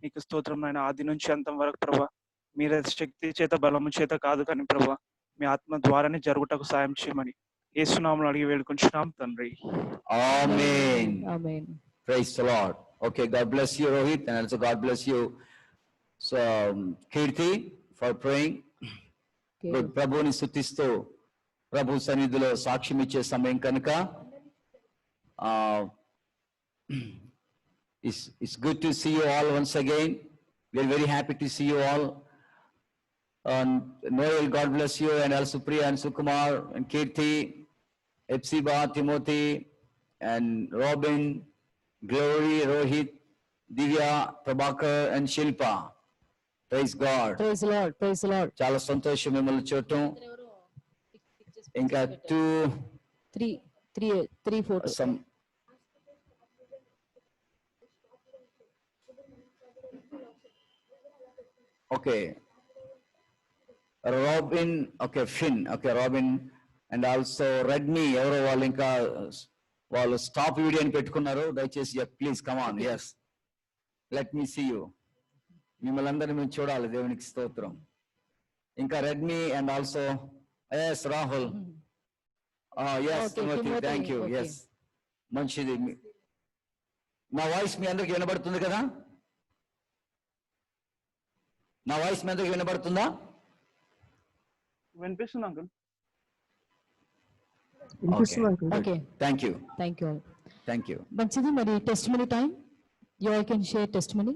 నీకు స్తోత్రం నాయన. ఆది నుంచి అంతం వరకు ప్రభా మీరే శక్తి చేత బలము చేత కాదు కానీ ప్రభా మీ ఆత్మ ద్వారానే జరుగుటకు సాయం చేయమని యేసునామములో అడిగి వేడుకొంచున్నాం తండ్రి. Amen. Amen. Praise the Lord. Okay, God bless you, Rohit, and also God bless you, so Kirti, for praying. Okay. Good. ప్రభువుని స్తుతిస్తూ ప్రభు సన్నిధిలో సాక్ష్యం ఇచ్చే సమయం కనుక it's good to see you all once again. We are very happy to see you all. Noel, God bless you, and also Priya and Sukumar and Kirti, Epsiba, Timothy, and Robin, Glory, Rohit, Divya, Prabhakar, and Shilpa. Praise God. Praise the Lord. Praise the Lord. చాలా సంతోషం మిమ్మల్ని చూడటం. ఇంకా 3 photos. Okay. Robin, okay, Finn, okay, Robin, and also Redmi, ఎవరో వాళ్ళు ఇంకా వాళ్ళు stop వీడియోని పెట్టుకున్నారు. దయచేసి please come on. Yes, let me see you. మిమ్మల్ని అందరినీ మేము చూడాలి. దేవునికి స్తోత్రం. ఇంకా రెడ్మీ and also yes Rahul, yes Timothy, thank you. Yes, మంచిది. నా వాయిస్ మీ అందరికి వినబడుతుంది కదా? నా వాయిస్ మీ అందరికి వినబడుతుందా? వినిపిస్తుంది uncle. Okay. Thank you. Thank you all. Thank you. మంచిది. మరి testimony time. You all can share testimony.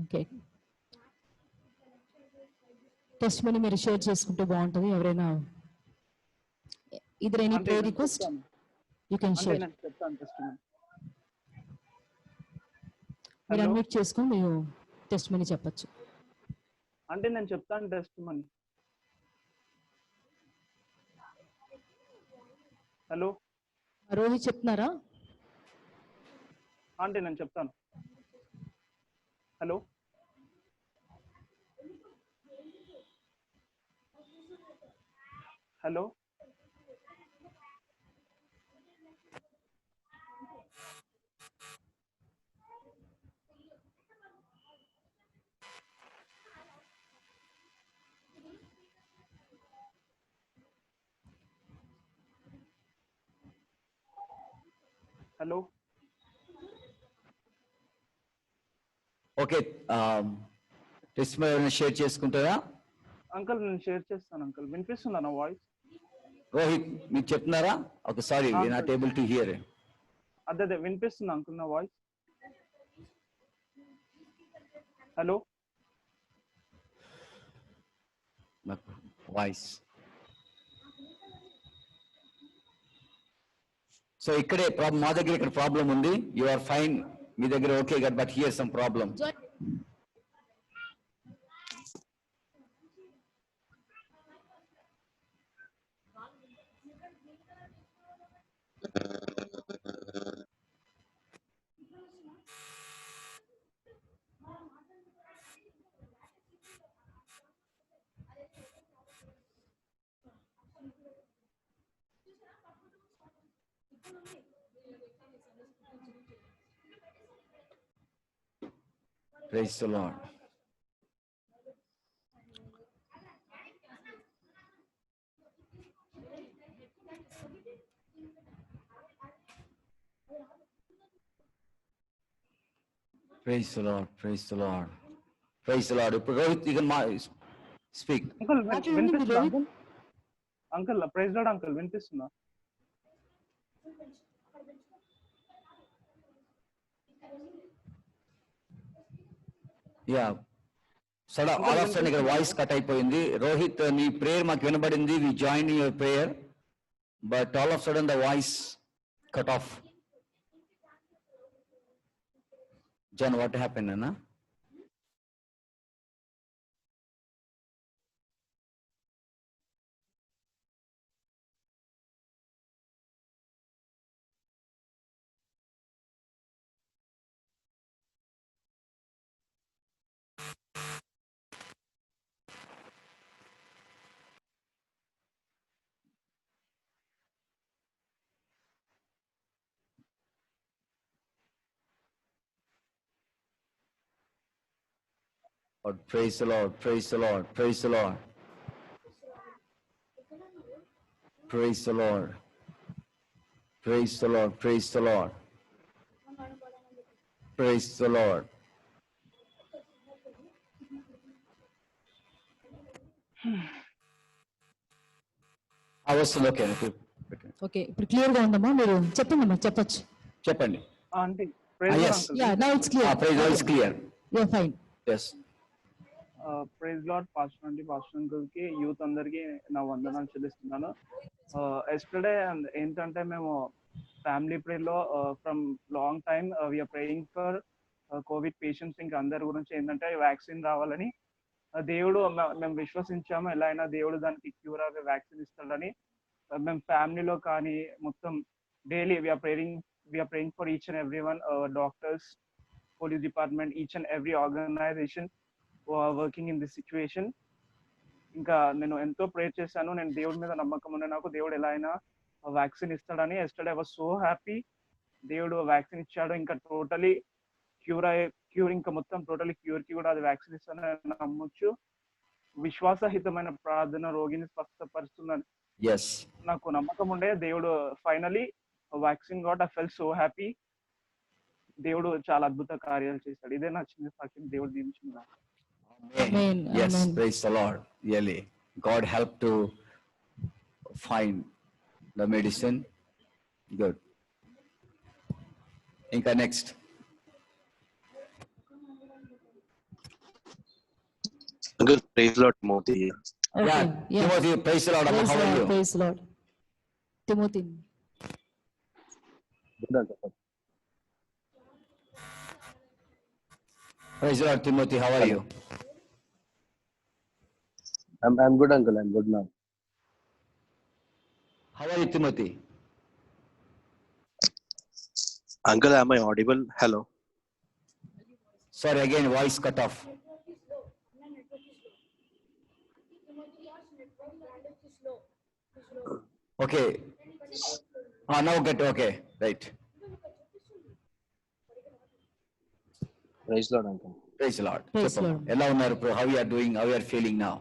Okay. Testimony మీరు షేర్ చేసుకుంటే బాగుంటుంది. ఎవరైనా either any prayer request you can share. నేను చెప్తాను టెస్టిమనీ. మీరు అన్మ్యూట్ చేసుకొని మీరు టెస్టిమనీ చెప్పొచ్చు. అంటే నేను చెప్తాను టెస్టిమనీ. హలో రోహిత్ చెప్తున్నారా? అంటే నేను చెప్తాను. Hello hello hello okay, testimony share చేసుకుంటారా? అంకుల్ నేను షేర్ చేస్తాను అంకుల్. వినిపిస్తుందా నా వాయిస్? రోహిత్ మీరు చెప్తున్నారా? Okay, sorry, we not able to hear. అదే వినిపిస్తుందా అంకుల్ నా వాయిస్? Hello voice. సో ఇక్కడే మా దగ్గర ఇక్కడ ప్రాబ్లం ఉంది. యు ఆర్ ఫైన్, మీ దగ్గర ఓకే కదా, but here some problem. Praise the Lord. Praise the Lord. Praise the Lord. Praise the Lord. Rohit, you can speak. Uncle వినిపిస్తుందా uncle? Uncle praise lord uncle వినిపిస్తుందా? Yeah, all of sudden ఇక్కడ voice cut అయిపోయింది. రోహిత్, నీ prayer మాకు వినబడింది. We join your prayer, but all of sudden the voice cut off. John, what happen అన్నా? Lord, praise the Lord, praise the Lord, praise the Lord. Praise the Lord. Praise the Lord, praise the Lord. Praise the Lord. How was the okay? Okay ఇప్పుడు clear గా ఉందమ్మా, మీరు చెప్పండి అమ్మా, చెప్పొచ్చు. చెప్పండి. అంటే praise yes. Uncle. Yeah now it's clear. Praise the Lord is clear. Yeah fine. Yes. Praise lord pastor అండి, పాస్టర్ అంకుల్ కి, యూత్ అందరికి నా వందనాలు చెల్లిస్తున్నాను. ఎస్టర్డే ఏంటంటే మేము ఫ్యామిలీ ప్రేయర్ లో from long time we are praying for covid patients, ఇంకా అందరి గురించి ఏంటంటే వ్యాక్సిన్ రావాలని దేవుడు మేము విశ్వసించాము. ఎలా అయినా దేవుడు దానికి క్యూర్ అయ్యే వ్యాక్సిన్ ఇస్తాడని మేము ఫ్యామిలీలో కానీ మొత్తం daily we are praying for each and every one, doctors, police department, each and every organization who are working in this situation. ఇంకా నేను ఎంతో ప్రేర్ చేశాను. నేను దేవుడి మీద నమ్మకం ఉండే నాకు, దేవుడు ఎలా అయినా వ్యాక్సిన్ ఇస్తాడని. Yesterday I was so happy. దేవుడు వ్యాక్సిన్ ఇచ్చాడు. ఇంకా టోటలీ క్యూర్ ఇంకా మొత్తం టోటలీ క్యూర్ కి కూడా అది వ్యాక్సిన్ ఇస్తానని నమ్మొచ్చు. విశ్వాసహితమైన ప్రార్థన రోగిని స్వస్థపరుస్తుందని Yes. నాకు నమ్మకం ఉండే. దేవుడు finally vaccine got. I fell so happy. దేవుడు చాలా అద్భుత కార్యాలు చేశాడు. ఇదే నా చిన్న సాక్ష్యం. దేవుడు దీవించింది. Amen. Yes, Amen. praise the Lord. Really, God helped to find the medicine. Good. Inka next. Uncle, praise Lord, Timothy. Yeah, Yeah. Timothy, praise the Lord. Amma, how are you? Praise Lord. Timothy. Good, Uncle. Praise the Lord, Timothy. How are you? I'm good, Uncle. I'm good now. How are you, Timothy? Uncle, am I audible? Hello. Sorry, again, voice cut off. Okay. Now get okay. Right. Praise Lord, Uncle. Praise the Lord. Praise Cheppamma. Lord. Ella unnaru, how you are doing? How you are feeling now?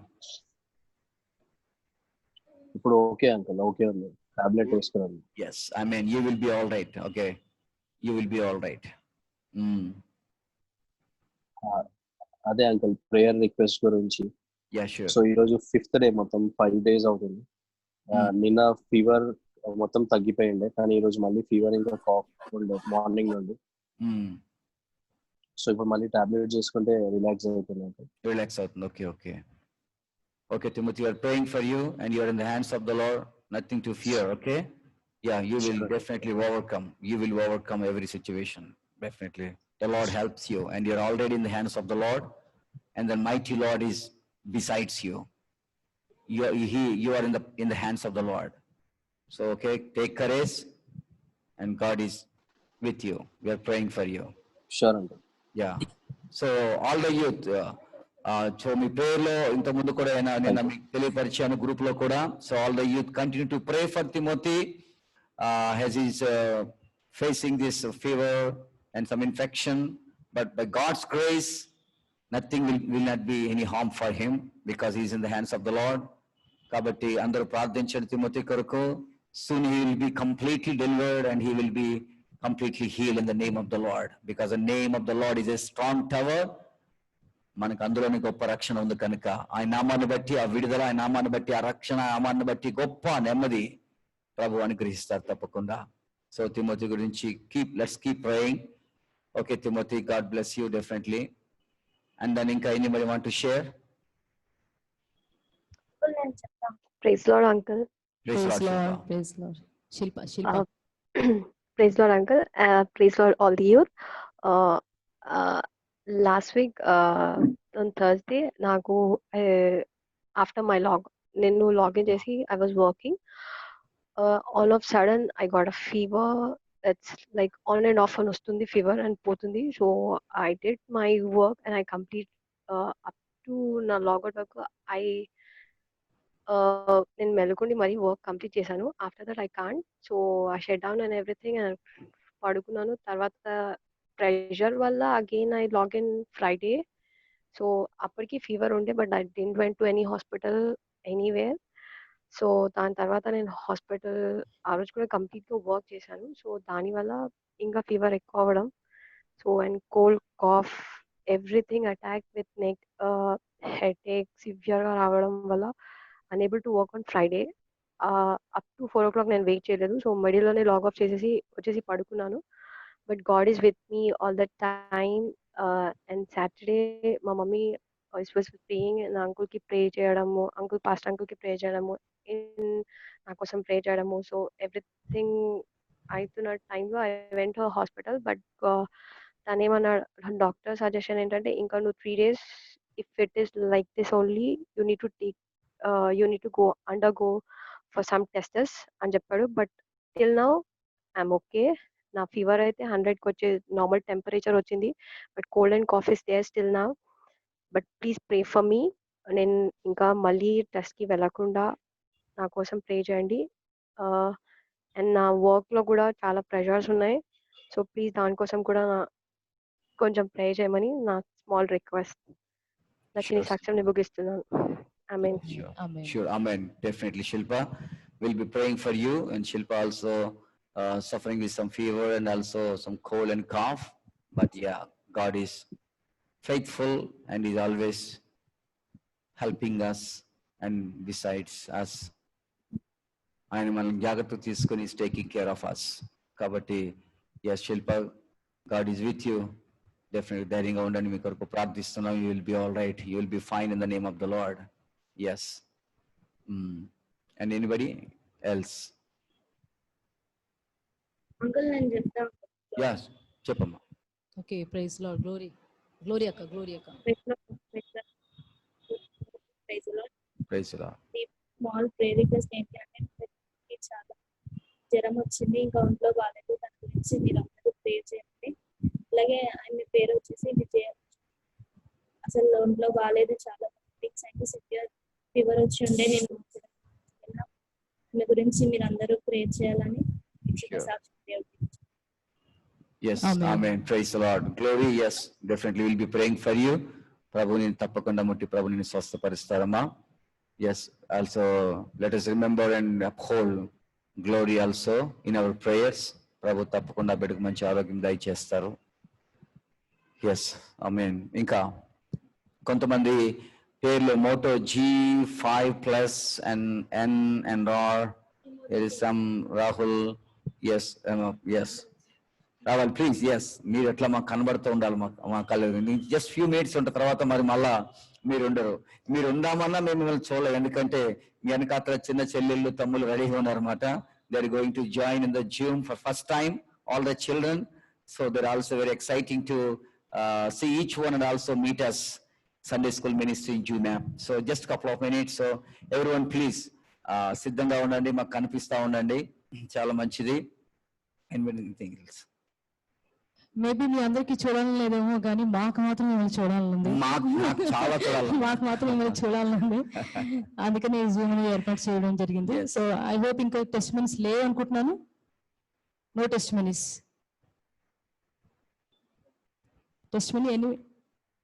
ఇప్పుడు okay uncle, okay ఉంది. Tablet వేసుకున్నాను. Yes, I mean, you will be all right. Okay, you will be all right. అదే uncle, prayer request గురించి. Yeah, sure. So ఈ రోజు 5th day, మొత్తం 5 days అవుతుంది. నిన్న ఫీవర్ మొత్తం తగ్గిపోయిండే, కానీ ఈ రోజు మళ్ళీ ఫీవర్ ఇంకా కాఫ్ ఉండే మార్నింగ్ నుండి. సో ఇప్పుడు మళ్ళీ టాబ్లెట్ చేసుకుంటే రిలాక్స్ అవుతుంది uncle. Relax out. Okay, okay. Okay, Timothy, we are praying for you and you are in the hands of the Lord. Nothing to fear, okay? Yeah, you will definitely overcome. You will overcome every situation. Definitely. The Lord helps you and you're already in the hands of the Lord and the mighty Lord is besides you. You are in the hands of the Lord. So, okay, take courage and God is with you. We are praying for you. Sure uncle. Yeah. So all the youth, so మీ ప్రేయర్లో ఇంత ముందు కూడా నేను మీకు తెలియపరిచాను group లో కూడా. So all the youth continue to pray for Timothy as he's facing this fever and some infection, but by God's grace nothing will not be any harm for him because he is in the hands of the Lord. కాబట్టి అందరూ ప్రార్థించండి Timothy కొరకు. Soon he will be completely delivered and he will be completely healed in the name of the Lord, because the name of the Lord is a strong tower. మనకు అందులోని గొప్ప రక్షణ ఉంది కనుక ఆయన నామాన్ని బట్టి ఆ విడుదల, ఆయన నామాన్ని బట్టి ఆ రక్షణ, ఆ నామాన్ని బట్టి గొప్ప నెమ్మది ప్రభు అనుగ్రహిస్తారు తప్పకుండా. సో తిమోతి గురించి let's keep praying. Okay Timothy, God bless you definitely. And then ఇంకా anybody want to share? Praise Lord, Uncle. Praise Lord, Shilpa. Praise Lord. Shilpa. Praise Lord, Uncle. Praise Lord, all the youth. Last week, on Thursday, నాకు after my నేను login చేసి I was working. All of a sudden, I got a fever. It's like on and off అని వస్తుంది fever and పోతుంది. So I did my work and I complete up to నా logout వరకు నేను మెలకుండి మరీ work complete చేశాను. After that I can't. So I shut down and everything and పడుకున్నాను. తర్వాత ప్రెషర్ వల్ల again I login Friday. So అప్పటికి ఫీవర్ ఉండే, but I didn't went to any hospital anywhere. So దాని తర్వాత నేను హాస్పిటల్ ఆ రోజు కూడా కంప్లీట్గా వర్క్ చేశాను. సో దానివల్ల ఇంకా ఫీవర్ ఎక్కువ అవ్వడం, so and cold, cough, everything attack with neck, headache సివియర్గా రావడం వల్ల unable to work on Friday. Up to 4 o'clock నేను వెయిట్ చేయలేదు. సో మిడిల్లోనే లాగ్ ఆఫ్ చేసేసి వచ్చేసి పడుకున్నాను. But God is with me all the time. And Saturday మా mummy was praying, నా అంకుల్కి ప్రే చేయడము, పాస్ట్ అంకుల్కి ప్రే చేయడము, నా కోసం ప్రే చేయడము. సో ఎవ్రీథింగ్ అవుతున్న టైంలో I went to hospital. But తను ఏమన్నాడు, డాక్టర్ సజెషన్ ఏంటంటే, ఇంకా నువ్వు 3 days if it is like this only you need to go undergo for some tests అని చెప్పాడు. But till now I'm okay. నా ఫీవర్ అయితే 100కి వచ్చే నార్మల్ టెంపరేచర్ వచ్చింది. But cold and cough is there still now. But please pray for me. నేను ఇంకా మళ్ళీ టెస్ట్కి వెళ్ళకుండా నా కోసం ప్రే చేయండి. అండ్ నా వర్క్లో కూడా చాలా ప్రెషర్స్ ఉన్నాయి. సో ప్లీజ్ దానికోసం కూడా కొంచెం ప్రే చేయమని నా స్మాల్ రిక్వెస్ట్. నా చిన్న Sure. సాక్ష్యం ముగిస్తున్నాను. I mean Sure. Amen. Sure. Amen. Definitely, Shilpa. We'll be praying for you, and Shilpa also suffering with some fever and also some cold and cough. But yeah, God is faithful and is always helping us, and besides us, ఆయన మనం జాగ్రత్త తీసుకొని is taking care of us. కాబట్టి yes, Shilpa, God is with you. Definitely ధైర్యంగా ఉండండి. మీ కొరకు ప్రార్థిస్తున్నాం. You will be all right. You will be fine in the name of the Lord. Yes. And anybody else? Uncle నేను చెప్తాను. Yes, చెప్పమ్మా. Okay, praise Lord. Glory akka. Praise the Lord. Small prayer request ఏంటి అంటే, నాకు చాలా జ్వరం వచ్చింది, ఇంకా ఒంట్లో బాగాలేదు. దాని గురించి మీరు అందరూ ప్రేయర్ చేయండి. అలాగే ఆయన పేరు వచ్చేసి విజయ. అసలు ఒంట్లో బాగాలేదు, చాలా వీక్స్ అయింది, సివియర్ ఫీవర్ వచ్చి ఉండే. నేను దాని గురించి మీరు అందరూ ప్రేయర్ చేయాలని సాక్షి Yes, Amen. Amen. Praise the Lord. Glory, yes, definitely we'll be praying for you. ప్రభు నేను తప్పకుండా ముట్టి ప్రభు నేను స్వస్థపరుస్తారమ్మా. Yes, also let us remember and uphold Glory also in our prayers. ప్రభు తప్పకుండా బిడ్డకు మంచి ఆరోగ్యం దయచేస్తారు. Yes, Amen. ఇంకా కొంతమంది పేర్లు Moto G5+ and N and R. There is some Rahul. Yes, yes. రావాలి ప్లీజ్. ఎస్, మీరు ఎట్లా మాకు కనబడుతూ ఉండాలి, మా కళ్ళు జస్ట్ ఫ్యూ మినిట్స్ ఉన్న తర్వాత మరి మళ్ళా మీరు ఉండరు. మీరు ఉందామన్నా మేము మిమ్మల్ని చూడలేదు, ఎందుకంటే మీ వెనకాల చిన్న చెల్లెళ్ళు తమ్ముళ్ళు రెడీగా ఉన్నారన్నమాట. They are going to join in the Zoom for first time, all the children. So they are also very exciting to see each one and also meet us Sunday school ministry in June. So just a couple of minutes. So everyone please సిద్ధంగా ఉండండి, మాకు కనిపిస్తా ఉండండి, చాలా మంచిది. Anything else? Maybe మీ అందరికి చూడాలని లేదేమో కానీ మాకు మాత్రం మిమ్మల్ని చూడాలనుంది. మాకు చాలా చూడాలి. మాకు మాత్రం మిమ్మల్ని చూడాలనుంది. అందుకనే ఈ జూమ్ ఏర్పాటు చేయడం జరిగింది. సో ఐ హోప్ ఇంకా టెస్ట్ మనీస్ లేవు అనుకుంటున్నాను. No testimonies. Testimony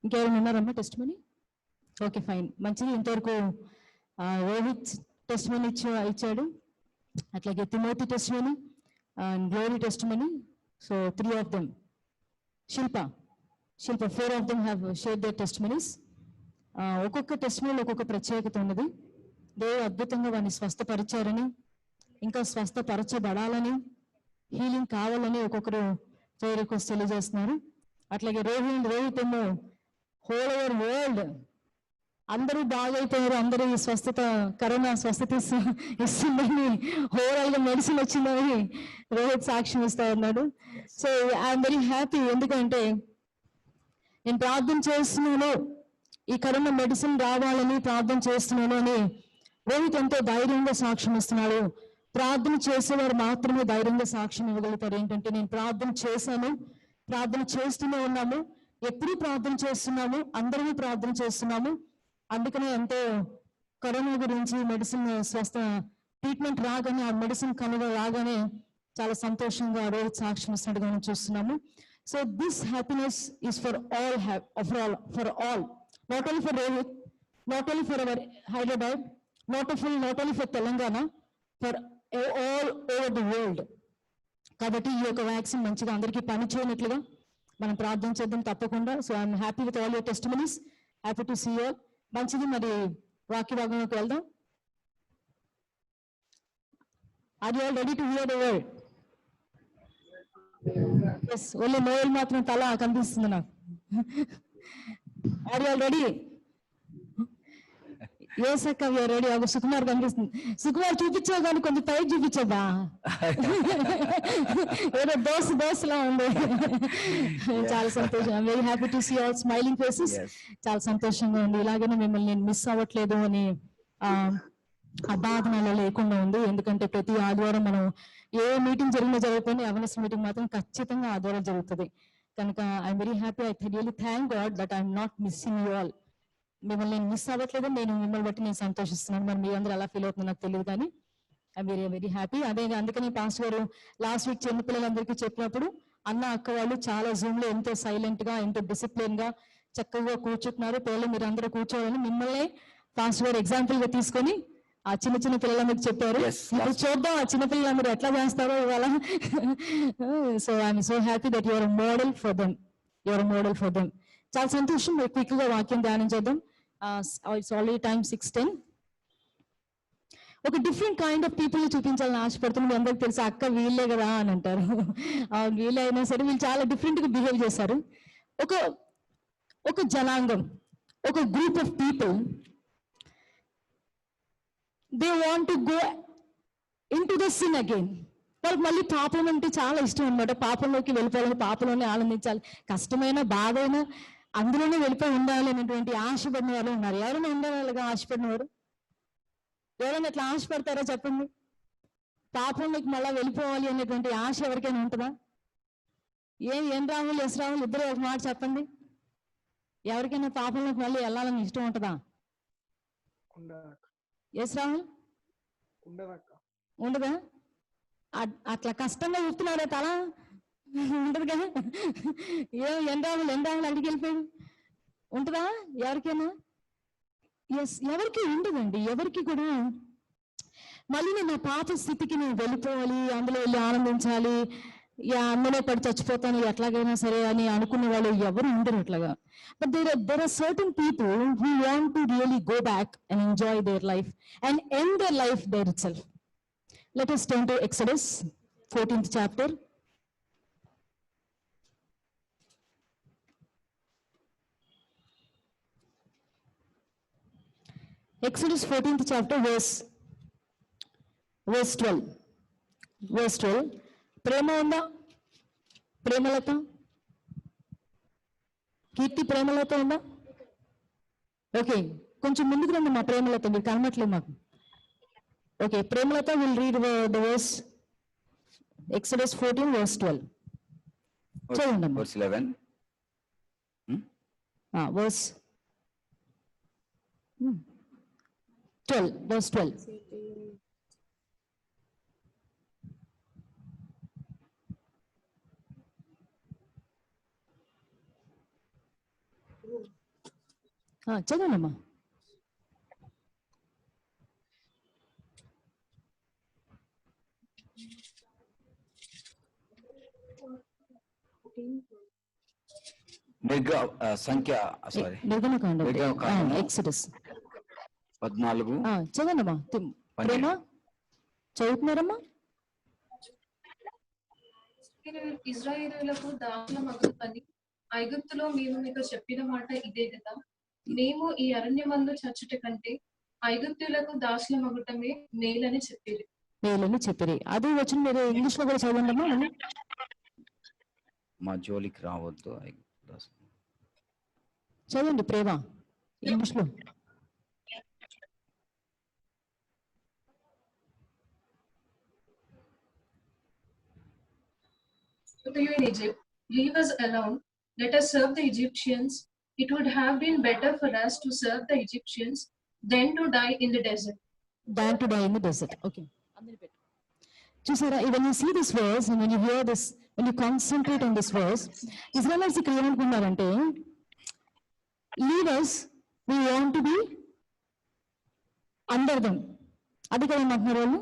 ఇంకెవరైనా ఉన్నారమ్మా టెస్ట్ మనీ? ఓకే, ఫైన్, మంచిది. ఇంతవరకు రోహిత్ టెస్ట్ మనీ ఇచ్చాడు, అట్లాగే Timothy test money and glory test money. So 3 of them. Shilpa, 4 of them have shared their testimonies. ఒక్కొక్క టెస్ట్ మనీలో ఒక్కొక్క ప్రత్యేకత ఉన్నది. దేవుడు అద్భుతంగా వారిని స్వస్థపరిచారని, ఇంకా స్వస్థపరచబడాలని, హీలింగ్ కావాలని ఒక్కొక్కరు రిక్వెస్ట్ తెలియజేస్తున్నారు. అట్లాగే రోహిత్ ఏమో హోల్ ఓవర్ వరల్డ్ అందరూ బాగైపోయారు, అందరూ ఈ స్వస్థత, కరోనా స్వస్థత ఇస్తుందని, ఓవరాల్ గా మెడిసిన్ వచ్చిందని రోహిత్ సాక్ష్యం ఇస్తా ఉన్నాడు. సో ఐఎమ్ వెరీ హ్యాపీ, ఎందుకంటే నేను ప్రార్థన చేస్తున్నాను, ఈ కరోనా మెడిసిన్ రావాలని ప్రార్థన చేస్తున్నాను అని రోహిత్ ఎంతో ధైర్యంగా సాక్ష్యం ఇస్తున్నాడు. ప్రార్థన చేసేవారు మాత్రమే ధైర్యంగా సాక్ష్యం ఇవ్వగలుగుతారు. ఏంటంటే నేను ప్రార్థన చేశాను, ప్రార్థన చేస్తూనే ఉన్నాము, ఎప్పుడు ప్రార్థన చేస్తున్నాము, అందరూ ప్రార్థన చేస్తున్నాము. అందుకనే ఎంతో కరోనా గురించి మెడిసిన్ స్వస్థ ట్రీట్మెంట్ రాగానే, ఆ మెడిసిన్ రాగానే చాలా సంతోషంగా రోహిత్ సాక్ష్యం ఇస్తున్నట్టుగా మనం చూస్తున్నాము. So this happiness is for all, not only for Rohit, not only for our Hyderabad, not only for Telangana, for all over the world. కాబట్టి ఈ యొక్క వ్యాక్సిన్ మంచిగా అందరికీ పనిచేయనట్లుగా మనం ప్రార్థన చేద్దాం తప్పకుండా. So I'm happy with all your testimonies, happy to see all. మంచిది, మరి వాక్య భాగంలోకి వెళ్దాం. Are you all ready to hear the word? Yes, only Noel మాత్రం తల కనిపిస్తుంది నాకు. Are you all ready? Yes అక్క, వి ఆర్ రెడీ. ఒక సుకుమార్ కనిపిస్తుంది. సుకుమార్ చూపించావు కానీ కొంచెం పైకి చూపించబ్బా, ఏదో దోసలా ఉంది. చాలా సంతోషం. I'm very happy to see all smiling faces. చాలా సంతోషంగా ఉంది. ఇలాగనే మిమ్మల్ని నేను మిస్ అవ్వట్లేదు అని ఆ బాధ నాలో లేకుండా ఉంది. ఎందుకంటే ప్రతి ఆదివారం మనం ఏ మీటింగ్ జరిగినా జరగకపోయినా అవేర్నెస్ మీటింగ్ మాత్రం ఖచ్చితంగా ఆదివారం జరుగుతుంది. కనుక I'm very happy. I really thank God that I'm not missing you all. మిమ్మల్ని నేను మిస్ అవ్వట్లేదు, నేను మిమ్మల్ని బట్టి నేను సంతోషిస్తున్నాను. మరి మీ అందరూ ఎలా ఫీల్ అవుతుందో నాకు తెలియదు, కానీ ఐఎమ్ వెరీ వెరీ హ్యాపీ. అదే అందుకని పాస్టర్ గారు లాస్ట్ వీక్ చిన్నపిల్లలందరికీ చెప్పినప్పుడు అన్న అక్క వాళ్ళు చాలా జూమ్ లో ఎంతో సైలెంట్ గా, ఎంతో డిసిప్లిన్ గా చక్కగా కూర్చుంటున్నారు. పిల్లలు మీరు అందరూ కూర్చోవాలని మిమ్మల్ని పాస్టర్ గారు ఎగ్జాంపుల్ గా తీసుకొని ఆ చిన్న పిల్లలందరికీ చెప్పారు. ఇప్పుడు చూద్దాం ఆ చిన్న పిల్లలందరూ ఎట్లా చేస్తారో ఇవాళ. So I'm so happy that your model for them, your model for them. చాలా సంతోషం. క్విక్ గా వాక్యం ధ్యానం చేద్దాం. It's already time 6:10. ఒక డిఫరెంట్ కైండ్ ఆఫ్ పీపుల్ చూపించాలని ఆశపడుతుంది. మీ అందరికి తెలుసు అక్క వీళ్ళే కదా అని అంటారు. వీళ్ళే అయినా సరే వీళ్ళు చాలా డిఫరెంట్ గా బిహేవ్ చేశారు. ఒక జనాంగం, ఒక group of people, they want to go in to the sin again. వాళ్ళకి మళ్ళీ పాపం అంటే చాలా ఇష్టం అనమాట. పాపంలోకి వెళ్ళిపోవాలని, పాపంలోనే ఆనందించాలి, కష్టమైన బాధైనా అందులోనే వెళ్ళిపోయి ఉండాలి అనేటువంటి ఆశపడిన వాళ్ళు ఉన్నారు. ఎవరైనా ఉండాలిగా ఆశపడిన వారు? ఎవరైనా ఎట్లా ఆశపడతారో చెప్పండి. పాపంలోకి మళ్ళీ వెళ్ళిపోవాలి అనేటువంటి ఆశ ఎవరికైనా ఉంటుందా? ఏం రాహుల్, ఎస్ రాహుల్ ఇద్దరు ఒక మాట చెప్పండి. ఎవరికైనా పాపంలోకి మళ్ళీ వెళ్ళాలని ఇష్టం ఉంటుందా? ఎస్ రాహుల్? ఉండదా? అట్లా కష్టంగా చెప్తున్నాడే తల ఉంటది కదా. ఎన్ రాహుల్ అడిగి వెళ్ళిపోయాడు, ఉంటుందా ఎవరికైనా? ఎస్, ఎవరికి ఉండదండి. ఎవరికి కూడా మళ్ళీ నేను పాత స్థితికి నేను వెళ్ళిపోవాలి, అందులో వెళ్ళి ఆనందించాలి, అందులో పడి చచ్చిపోతాను ఎట్లాగైనా సరే అని అనుకునే వాళ్ళు ఎవరు ఉండరు అట్లాగా. But there are certain people who want to really go back and enjoy their life and end their life there itself. Let us turn to Exodus 14th chapter. Exodus 14th chapter verse 12. Verse 12. ప్రేమ ఉందా? ప్రేమలత, కీర్తి ప్రేమలత ఉందా? Okay, కొంచెం ముందుకు రండి మా ప్రేమలత, మీరు కనమట్లేదు మాకు. Okay, Premalatha will read the verse Exodus 14 verse 12. చదవండి అమ్మా. Verse 11. Verse 12, verse 12. చదవండమ్మా. నిర్గమకాండం ఎక్సోడస్ 14. చదవండమ్మా. ప్రేమ చదువుతున్నారమ్మా. ఇశ్రాయేలీయులకు దాసులమగుటని ఐగుప్తులో మేము మీకు చెప్పిన మాట ఇదే కదా. మేము ఈ అరణ్యమందు చచ్చుట కంటే ఐగుప్తులకు దాసులమగుటమే మేలని చెప్పిరి. అదే వచ్చిన మీరు ఇంగ్లీష్ లో కూడా చదవండమ్మా. మా జోలికి రావద్దు, చదవండి ప్రేమ ఇంగ్లీష్ లో. To you in Egypt, leave us alone, let us serve the Egyptians. It would have been better for us to serve the Egyptians than to die in the desert. Okay. చూసారా, when you see this verse and when you hear this, when you concentrate on this verse, Israelites ఇక్కడ ఏమనుకున్నారంటే, leave us we want to be under them. అది కదా ఏమంటున్నారు వాళ్ళు,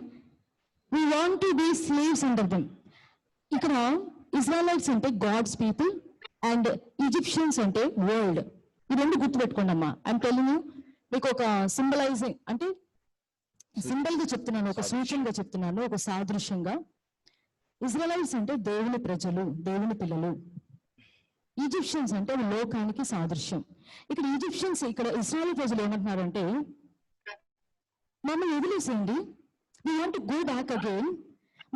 we want to be slaves under them. ఇక్కడ Israelites అంటే God's people and Egyptians అంటే world. ఈ రెండు గుర్తుపెట్టుకోండి అమ్మా. ఐఎమ్ టెల్లింగ్ యూ, మీకు ఒక సింబలైజింగ్ అంటే సింబల్ గా చెప్తున్నాను, ఒక సూచనగా చెప్తున్నాను, ఒక సాదృశ్యంగా. ఇజ్రాయలైట్స్ అంటే దేవుని ప్రజలు, దేవుని పిల్లలు. ఈజిప్షియన్స్ అంటే లోకానికి సాదృశ్యం. ఇక్కడ ఈజిప్షియన్స్, ఇక్కడ ఇజ్రాయల్ ప్రజలు ఏమంటున్నారంటే మమ్మల్ని వదిలేసేయండి, we want to go back again.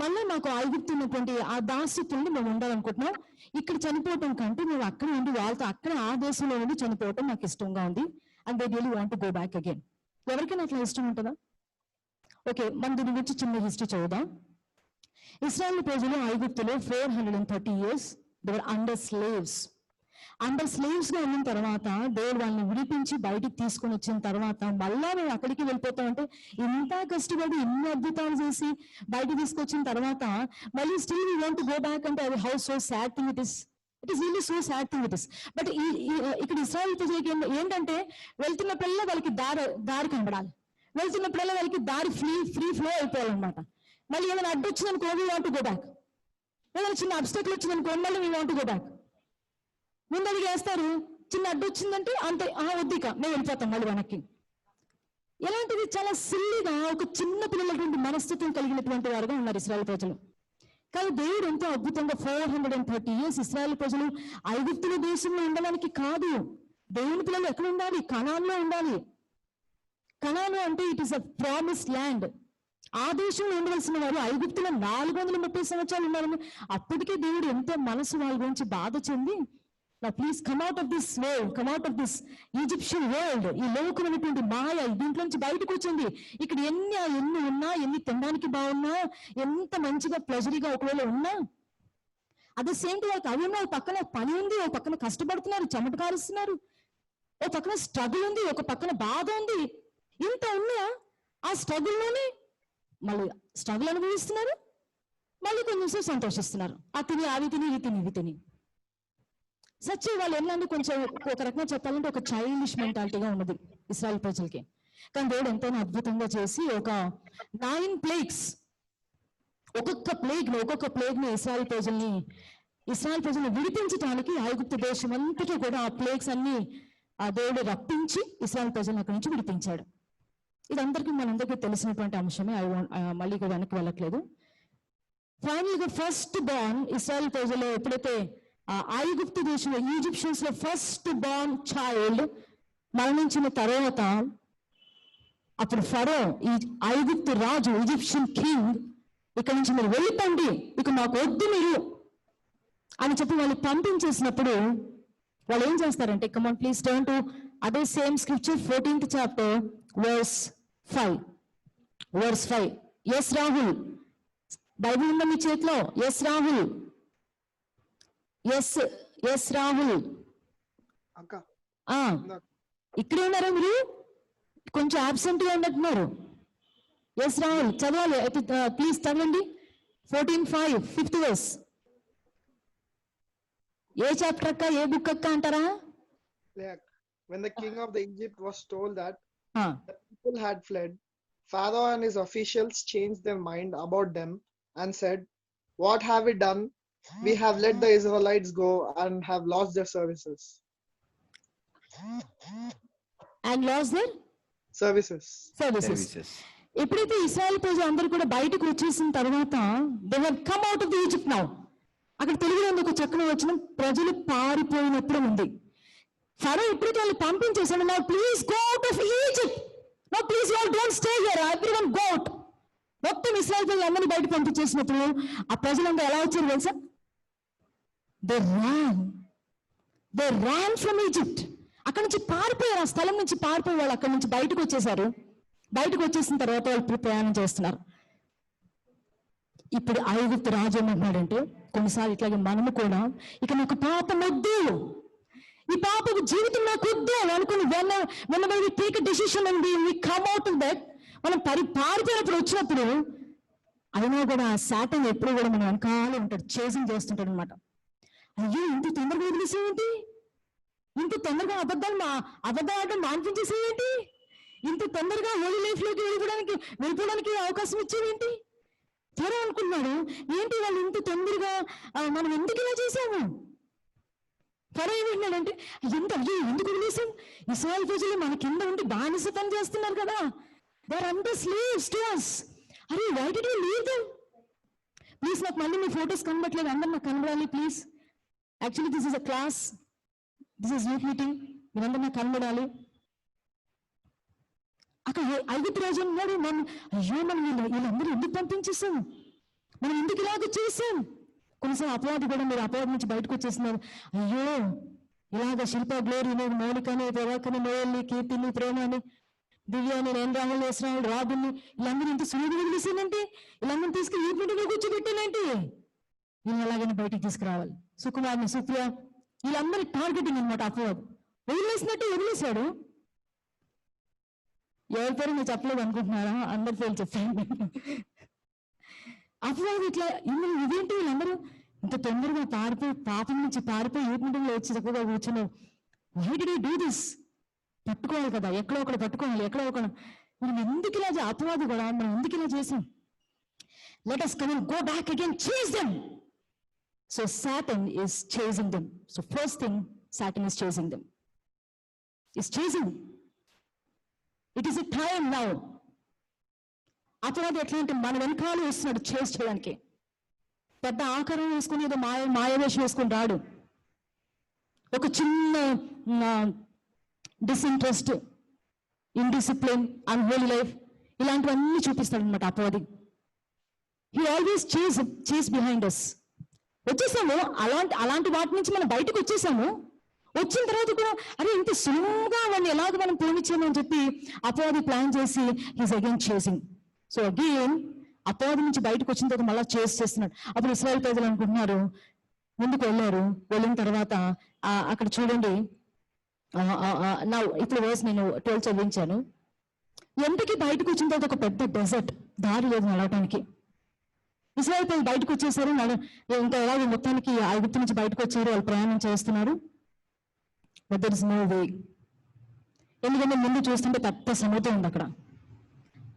మళ్ళీ మాకు ఐగుప్తున్నటువంటి ఆ దాస్యత్వంలో మేము ఉండాలనుకుంటున్నాం. ఇక్కడ చనిపోవటం కంటే మేము అక్కడ ఉండి వాళ్ళతో అక్కడ ఆ దేశంలో ఉండి చనిపోవటం నాకు ఇష్టంగా ఉంది. And they really want to go back again. ఎవరికైనా అట్లా ఇష్టం ఉంటుందా? ఓకే, మనం దీని గురించి చిన్న హిస్టరీ చదువుదాం. ఇశ్రాయేలు ప్రజలు ఐగుప్తులో 430 years they were under slaves. Under slaves గా ఉన్న తర్వాత దేవుడు వాళ్ళని విడిపించి బయటికి తీసుకొని వచ్చిన తర్వాత మళ్ళా మేము అక్కడికి వెళ్ళిపోతామంటే ఇంత కష్టపడి ఇన్ని అద్భుతాలు చేసి బయటికి తీసుకొచ్చిన తర్వాత మళ్ళీ still we want to go back అంటే అది how so sad thing it is. It is really so sad thing it is. But ఇక్కడ ఇశ్రాయేలు ప్రజలకి ఏంటంటే వెళ్తున్నప్పుడల్లా వాళ్ళకి దారి కనబడాలి, వెళ్తున్నప్పుడల్లా వాళ్ళకి దారి ఫ్రీ ఫ్లో అయిపోవాలన్నమాట. మళ్ళీ ఏమైనా అడ్డు వచ్చిందనుకో we want to go back, ఏదైనా చిన్న అబ్స్టెకల్ వచ్చిందనుకో మళ్ళీ we want to go back. ముందు అది చేస్తారు, చిన్న అడ్డు వచ్చిందంటే అంతే, వద్దిక మేము వెళ్ళిపోతాం మళ్ళీ వెనక్కి. ఎలాంటిది చాలా సిల్లిగా ఒక చిన్న పిల్లలటువంటి మనస్తత్వం కలిగినటువంటి వారుగా ఉన్నారు ఇశ్రాయేలు ప్రజలు. కానీ దేవుడు ఎంతో అద్భుతంగా 430 years ఇశ్రాయేలు ప్రజలు ఐగుప్తుల దేశంలో ఉండడానికి కాదు, దేవుని పిల్లలు ఎక్కడ ఉండాలి? కనాన్లో ఉండాలి. కనాను అంటే it is a promised land. ఆ దేశంలో ఉండవలసిన వారు ఐగుప్తులో 430 సంవత్సరాలు ఉన్నారని అప్పటికే దేవుడు ఎంతో మనసు వాళ్ళ గురించి బాధ చెంది, please come out of this world, come out of this Egyptian world, ఈ లోకమైనటువంటి మాయ దీంట్లో నుంచి బయటకు వచ్చింది. ఇక్కడ ఎన్ని ఉన్నా, ఎన్ని తినడానికి బాగున్నా, ఎంత మంచిగా ప్లెజరీగా ఒకవేళ ఉన్నా, అట్ ద సేమ్ టైం అవి ఉన్న ఒక పక్కన పని ఉంది, ఒక పక్కన కష్టపడుతున్నారు, చెమట కారుస్తున్నారు, ఒక పక్కన స్ట్రగుల్ ఉంది, ఒక పక్కన బాధ ఉంది. ఇంత ఉన్నా ఆ స్ట్రగుల్లోనే మళ్ళీ స్ట్రగుల్ అనుభవిస్తున్నారు, మళ్ళీ కొంచెం సంతోషిస్తున్నారు. అవి తిని ఇవి తిని సచ్చి వాళ్ళు ఎలాంటి కొంచెం ఒక రకంగా చెప్పాలంటే ఒక చైల్డిష్ మెంటాలిటీగా ఉన్నది ఇశ్రాయేల్ ప్రజలకి. కానీ దేవుడు ఎంతైనా అద్భుతంగా చేసి ఒక 9 plagues, ఒక్కొక్క ప్లేగ్ ని ఇశ్రాయేల్ ప్రజల్ని విడిపించడానికి ఐగుప్తు దేశం అంతటా కూడా ఆ ప్లేగ్స్ అన్ని ఆ దేవుడు రప్పించి ఇశ్రాయేల్ ప్రజలను అక్కడి నుంచి విడిపించాడు. మనందరికీ తెలిసినటువంటి అంశమే. మళ్ళీ ఇక్కడ వెనక్కి వెళ్ళట్లేదు. ఫైనల్ గా ఫస్ట్ బార్న్ ఇశ్రాయేల్ ప్రజలు ఎప్పుడైతే ఐగుప్తు దేశంలో ఈజిప్షియన్స్ లో ఫస్ట్ బార్న్ చైల్డ్ మరణించిన తర్వాత అప్పుడు ఫరో, ఈ ఐగుప్తు రాజు, ఈజిప్షియన్ కింగ్, ఇక్కడ నుంచి మీరు వెళ్ళిపోండి, ఇక మాకు వద్దు మీరు అని చెప్పి వాళ్ళు పంపించేసినప్పుడు వాళ్ళు ఏం చేస్తారంటే, come on please turn to అదే same scripture 14th chapter verse 5. Yes Rahul, Bible ఉందా మీ చేతిలో? ఎస్ రాహుల్, ఎస్ రాహుల్ ఇక్కడే ఉన్నారా మీరు? కొంచెం అబ్సెంట్ గా ఉన్నట్టున్నారు. ఎస్ రాహుల్ చదవాలి అయితే, ప్లీజ్ చదవండి. 14:5 5th verse. ఏ చాప్టర్ అక్క, ఏ బుక్ అక్క అంటారా? When the king of the Egypt was told that the people had fled, Pharaoh and his officials changed their mind about them and said, "What have we done? We have let the Israelites go and have lost their services." And lost their services. ఎప్పుడైతే ఇశ్రాయేల్ ప్రజలు అందరూ కూడా బయటకు వచ్చేసిన తర్వాత they have come out of the Egypt now. అక్కడ తెలుగులో ఒక చక్కని వచనం, ప్రజలు పారిపోయినప్పుడు ఉంది. ఫరో ఎప్పుడైతే వాళ్ళు పంపించేసాడు, now please go out of Egypt, now please you all don't stay here, everyone go out. మొత్తం ఇశ్రాయేల్ ప్రజలు అందరినీ బయట పంపించేసినప్పుడు ఆ ప్రజలందరూ ఎలా వచ్చారు తెలుసా? They ran from Egypt. అక్కడి నుంచి పారిపోయారు, ఆ స్థలం నుంచి పారిపోయి వాళ్ళు అక్కడి నుంచి బయటకు వచ్చేసారు. బయటకు వచ్చేసిన తర్వాత వాళ్ళు ప్రయాణం చేస్తున్నారు. ఇప్పుడు ఐగుప్తు రాజు ఏమంటున్నాడంటే, కొన్నిసార్లు ఇట్లాగే మనము కూడా ఇక నాకు పాపం వద్దు, ఈ పాపకు జీవితం నాకు వద్దు అనుకుని when we take a decision and we come out of that, మనం పారిపోయినప్పుడు వచ్చినప్పుడు అయినా కూడా సాతాను ఎప్పుడు కూడా మనం వెనకాలే ఉంటాడు, చేసింగ్ చేస్తుంటాడు అనమాట. అయ్యో ఇంత తొందరగా వదిలేసేంటి, ఇంత తొందరగా అబద్ధాలు ఆడడం మాన్పించేసేదేంటి? ఇంత తొందరగా హోలీ లైఫ్ లోకి వెళ్ళిపోవడానికి అవకాశం ఇచ్చేదేంటి? ఫరో అనుకున్నాడు, ఏంటి వాళ్ళు ఇంత తొందరగా మనం ఎందుకు ఇలా చేశాము? ఫరో ఏమంటున్నాడంటే, ఎందుకు వదిలేసాం? ఇశ్రాయేలు ప్రజలు మన కింద ఉండి బానిస పని చేస్తున్నారు కదా, they are under slaves to us. అరే why did you leave them? Please నాకు మళ్ళీ మీ ఫోటోస్ కనబడట్లేదు, అందరు నాకు కనబడాలి please. Actually this is a class, this is youth meeting, మీరందరూ నాకు కనబడాలి. అక్కడ ఐగుప్తు రాజు అన్నాడు, మనం వీళ్ళందరూ ఎందుకు పంపించేసాం, మనం ఎందుకు ఇలాగ చేసాం? కొన్నిసార్లు అపవాది కూడా మీరు అపవాది నుంచి బయటకు వచ్చేస్తున్నారు. అయ్యో ఇలాగ శిల్ప, గ్లోరీని, మౌనికని, ప్రభాకని, నోయల్ని, కీర్తిని, ప్రేమని, దివ్యాని, నేను రాహుల్, వేసరాహుల్, రాబుల్ని, వీళ్ళందరూ ఇంత సులువుగా వదిలేసానంటే, వీళ్ళందరూ తీసుకుని ఈ మీటింగ్లో కూర్చోబెట్టానంటే వీళ్ళని ఎలాగైనా బయటికి తీసుకురావాలి. సుకుమార్ని, సుప్రియ, వీళ్ళందరి టార్గెటింగ్ అనమాట అపవాది. వదిలేసినట్టు వదిలేశాడు. ఎవరి పేరు మీరు చెప్పలేదు అనుకుంటున్నారా? అందరి పేరు చెప్పండి. అపవాది ఇట్లా ఇదేంటి, వీళ్ళందరూ ఇంత తొందరగా పారిపోయి, పాపం నుంచి పారిపోయి యూత్ మీటింగ్లో వచ్చి చక్కగా కూర్చున్నారు. Why did you do this? పట్టుకోవాలి కదా, ఎక్కడో ఒకటి పట్టుకోవాలి, ఎక్కడో ఒకటి. మనం ఎందుకు ఇలా అపవాది కూడా మనం ఎందుకు ఇలా చేసాం? Let us come and go back again, chase them. So Satan is chasing them. So first thing, Satan is chasing them. Is chasing. It is a time now. అపవాది ఎట్లా అంటే మన వెనకాల వస్తున్నాడు చేస్ చేయడానికి. పెద్ద ఆకారం వేసుకుని ఏదో మాయవేషం వేసుకుని రాడు. ఒక చిన్న డిస్ఇంట్రెస్ట్, ఇండిసిప్లిన్, అన్హోలీ లైఫ్, ఇలాంటివన్నీ చూపిస్తాడు అనమాట అపవాది. హీ ఆల్వేస్ చేస్ బిహైండ్ అస్. వచ్చేసాము, అలాంటి వాటి నుంచి మనం బయటకు వచ్చేసాము. వచ్చిన తర్వాత కూడా అరే ఇంత సులువుగా వాడిని ఎలాగ మనం ప్రేమించాము అని చెప్పి అపవాది ప్లాన్ చేసి he's again chasing. So again అపవాది నుంచి బయటకు వచ్చిన తర్వాత మళ్ళీ చేస్తున్నాడు. అప్పుడు ఇశ్రాయేలు ప్రజలు అనుకుంటున్నారు, ముందుకు వెళ్ళిన తర్వాత అక్కడ చూడండి, నా ఇప్పుడు వర్స్ నేను 12 చదివించాను. ఎంతకి బయటకు వచ్చిన తర్వాత ఒక పెద్ద డెజర్ట్, దారి లేదు నడవటానికి. ఇశ్రాయేలు ప్రజలు బయటకు వచ్చేసారు, ఇంకా ఎలాగో మొత్తానికి ఐగుప్తు నుంచి బయటకు వచ్చారు, వాళ్ళు ప్రయాణం చేస్తున్నారు. But there is no way. ఎందుకంటే ముందు చూస్తుంటే పెద్ద సముద్రం ఉంది, అక్కడ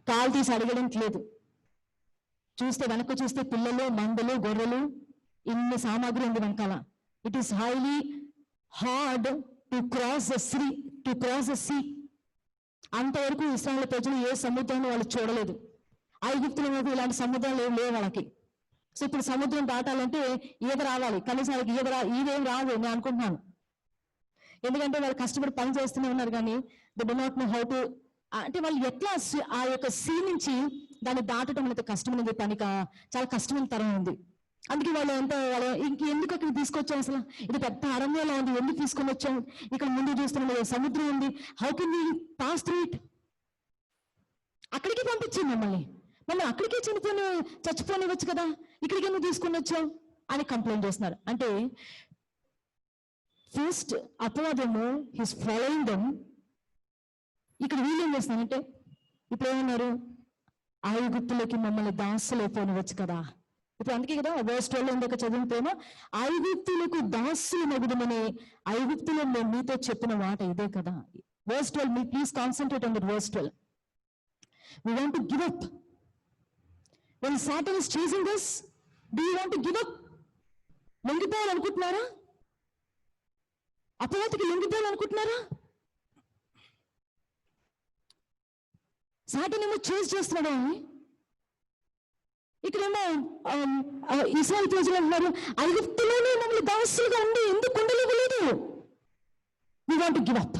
కాలు తీసి అడగడానికి లేదు. చూస్తే వెనక్కి చూస్తే పిల్లలు, మందలు, గొర్రెలు, ఇన్ని సామాగ్రి ఉంది వెనకాల. It is highly hard to cross the sea. అంతవరకు ఇశ్రాయేలు ప్రజలు ఏ సముద్రాన్ని వాళ్ళు చూడలేదు. ఐగుప్తుల మీద ఇలాంటి సముద్రాలు ఏం లేవు వాళ్ళకి. సో ఇప్పుడు సముద్రం దాటాలంటే ఈద రావాలి, కనీసం వాళ్ళకి ఈదేం రాదు నేను అనుకుంటున్నాను. ఎందుకంటే వాళ్ళు కష్టపడి పని చేస్తూనే ఉన్నారు, కానీ they do not know how to, అంటే వాళ్ళు ఎట్లా ఆ యొక్క సీ నుంచి దాన్ని దాటడం అనేది కష్టమైన పని, చాలా కష్టమైన తరం ఉంది. అందుకే వాళ్ళు ఇంకెందుకు అక్కడ తీసుకొచ్చాం, అసలు ఇది పెద్ద అరణ్యంలో ఉంది, ఎందుకు తీసుకొని వచ్చాం? ఇక్కడ ముందు చూస్తున్న సముద్రం ఉంది, how can we pass through it? అక్కడికి పంపించింది మమ్మల్ని అక్కడికే చచ్చిపోనివచ్చు కదా, ఇక్కడికి ఎందుకు తీసుకొని వచ్చాం అని కంప్లైంట్ చేస్తున్నారు. అంటే ఫస్ట్ అపవాదము హిస్ ఫాలోయింగ్ దెమ్. ఇక్కడ వీళ్ళు ఏం చేస్తున్నారంటే, ఇప్పుడు ఏమన్నారు, ఐగుప్తులకి మమ్మల్ని దాసులైపోనివచ్చు కదా. ఇప్పుడు అందుకే కదా వర్స్ 12 ఇందాక చదివితేమో, ఐగుప్తులకు దాసులు మగుదమని ఐగుప్తులో నేను మీతో చెప్పిన మాట ఇదే కదా. Verse 12, please concentrate on that verse 12. We want to give up. When Satan is chasing us, do you want to give up? లొంగిపోవాలనుకుంటున్నారా? అపవాదికి లొంగిపోవాలనుకుంటున్నారా? సాటన్ ఏమో చేజ్ చేస్తున్నాడు. ఇక్కడేమో ఇశ్రాయేలు ప్రజలు అంటున్నారు, ఐగుప్తులోనే మమ్మల్ని దాసులుగా ఉండి ఎందుకు ఉండలేదు? We want to give up.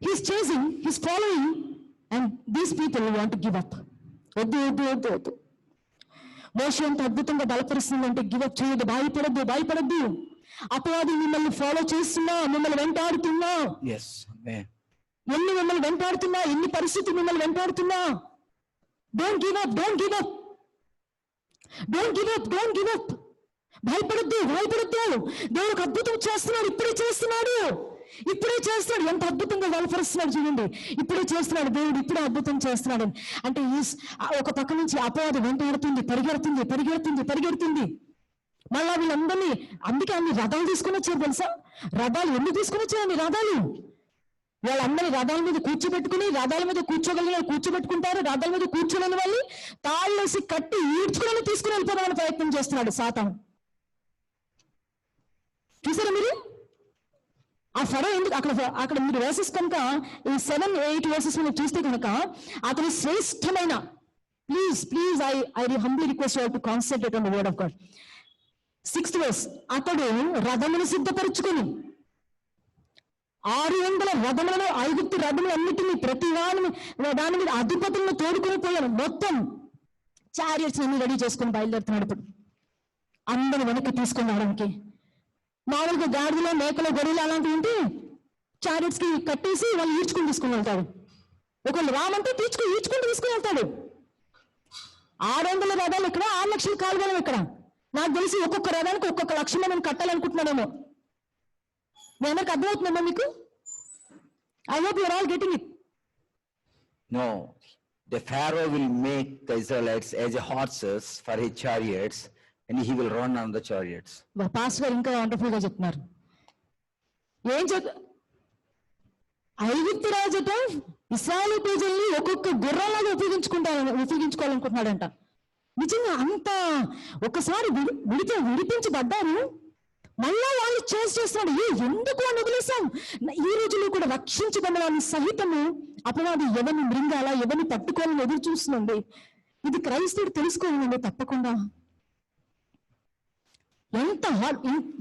He's chasing, he's following, and these people want to give up. వద్దు. మోషే ఎంత అద్భుతంగా బలపరుస్తుందంటే, గివ్ అప్ చేయదు, భయపడద్దు. అపవాది మిమ్మల్ని ఫాలో చేస్తున్నా, మిమ్మల్ని వెంటాడుతున్నా, ఎన్ని మిమ్మల్ని వెంటాడుతున్నా, ఎన్ని పరిస్థితులు మిమ్మల్ని వెంటాడుతున్నా, డోంట్ గివ్ అప్. భయపడద్దు. దేవుడికి అద్భుతం చేస్తున్నాడు, ఇప్పుడే చేస్తున్నాడు. ఎంత అద్భుతంగా బలపరుస్తున్నాడు చూడండి. ఇప్పుడే చేస్తున్నాడు దేవుడు, ఇప్పుడే అద్భుతం చేస్తున్నాడు. అంటే ఒక పక్క నుంచి అపవాది వెంటాడుతుంది, పరిగెడుతుంది. మళ్ళా వీళ్ళందరినీ, అందుకే అన్ని రథాలు తీసుకుని వచ్చారు తెలుసా. రథాలు ఎన్ని తీసుకుని వచ్చాయండి రథాలు? వాళ్ళందరి రథాల మీద కూర్చోబెట్టుకుని, రథాల మీద కూర్చోగలిగిన కూర్చోబెట్టుకుంటారు, రథాల మీద కూర్చోలేని వాళ్ళని తాళ్ళేసి కట్టి ఈడ్చుకుని తీసుకుని వెళ్ళిపోదామని ప్రయత్నం చేస్తున్నాడు సాతాను. చూసారా మీరు? ఆ ఫరో ఎందుకు అక్కడ మీరు వర్సెస్ కనుక ఈ 7-8 వర్సెస్ మీరు చూస్తే కనుక అతని శ్రేష్టమైన, please I humbly request you to concentrate on the word of God. 6th verse, అతడు రథమును సిద్ధపరుచుకుని 600 రథములను, ఐగుప్తు రథములు అన్నిటినీ ప్రతి దాని మీద అధిపతులను తోడుకొని పోయాను. మొత్తం చారియట్స్ అన్ని రెడీ చేసుకుని బయలుదేరుతున్నాడు. ఇప్పుడు అందరూ వెనక్కి తీసుకుని రావడానికి. మామూలుగా గాడిదలో, మేకలో, గొర్రెలు అలాంటివి ఉంటే చారియట్స్ కి కట్టేసి వాళ్ళు ఈడ్చుకుని తీసుకుని వెళ్తాడు. ఒకళ్ళు రామంటే ఈడ్చుకుని తీసుకుని వెళ్తాడు. 600 రథాలు ఇక్కడ, 6 లక్షల కాలువలం ఇక్కడ. నాకు తెలిసి ఒక్కొక్క రథానికి 1 లక్ష మనం కట్టాలనుకుంటున్నానేమో. మీ అందరికి అర్థమవుతుందమ్మా మీకు? I hope you're all getting it. No, the Pharaoh will make the Israelites as a horses for his chariots, and he will run on the chariots. Pastor గారు ఇంకా వండర్ఫుల్ గా చెప్తున్నారు. ఏం ఐగుప్తు రాజట ఇశ్రాయేలు ప్రజల్ని ఒక్కొక్క గుర్రంలాగా ఉపయోగించుకోవాలనుకుంటున్నాడంట. నిజంగా అంత ఒకసారి విడిపించబడ్డారు, మళ్ళా వాళ్ళు చేస్తున్నాడు. ఎందుకు అని వదిలేసాం? ఈ రోజుల్లో కూడా రక్షించబడిన వాళ్ళని సహితము అపవాది ఎవరిని మృంగాల, ఎవరిని పట్టుకోవాలని ఎదురు చూస్తుందండి. ఇది క్రైస్తవుడు తెలుసుకోవాలండి తప్పకుండా. ఎంత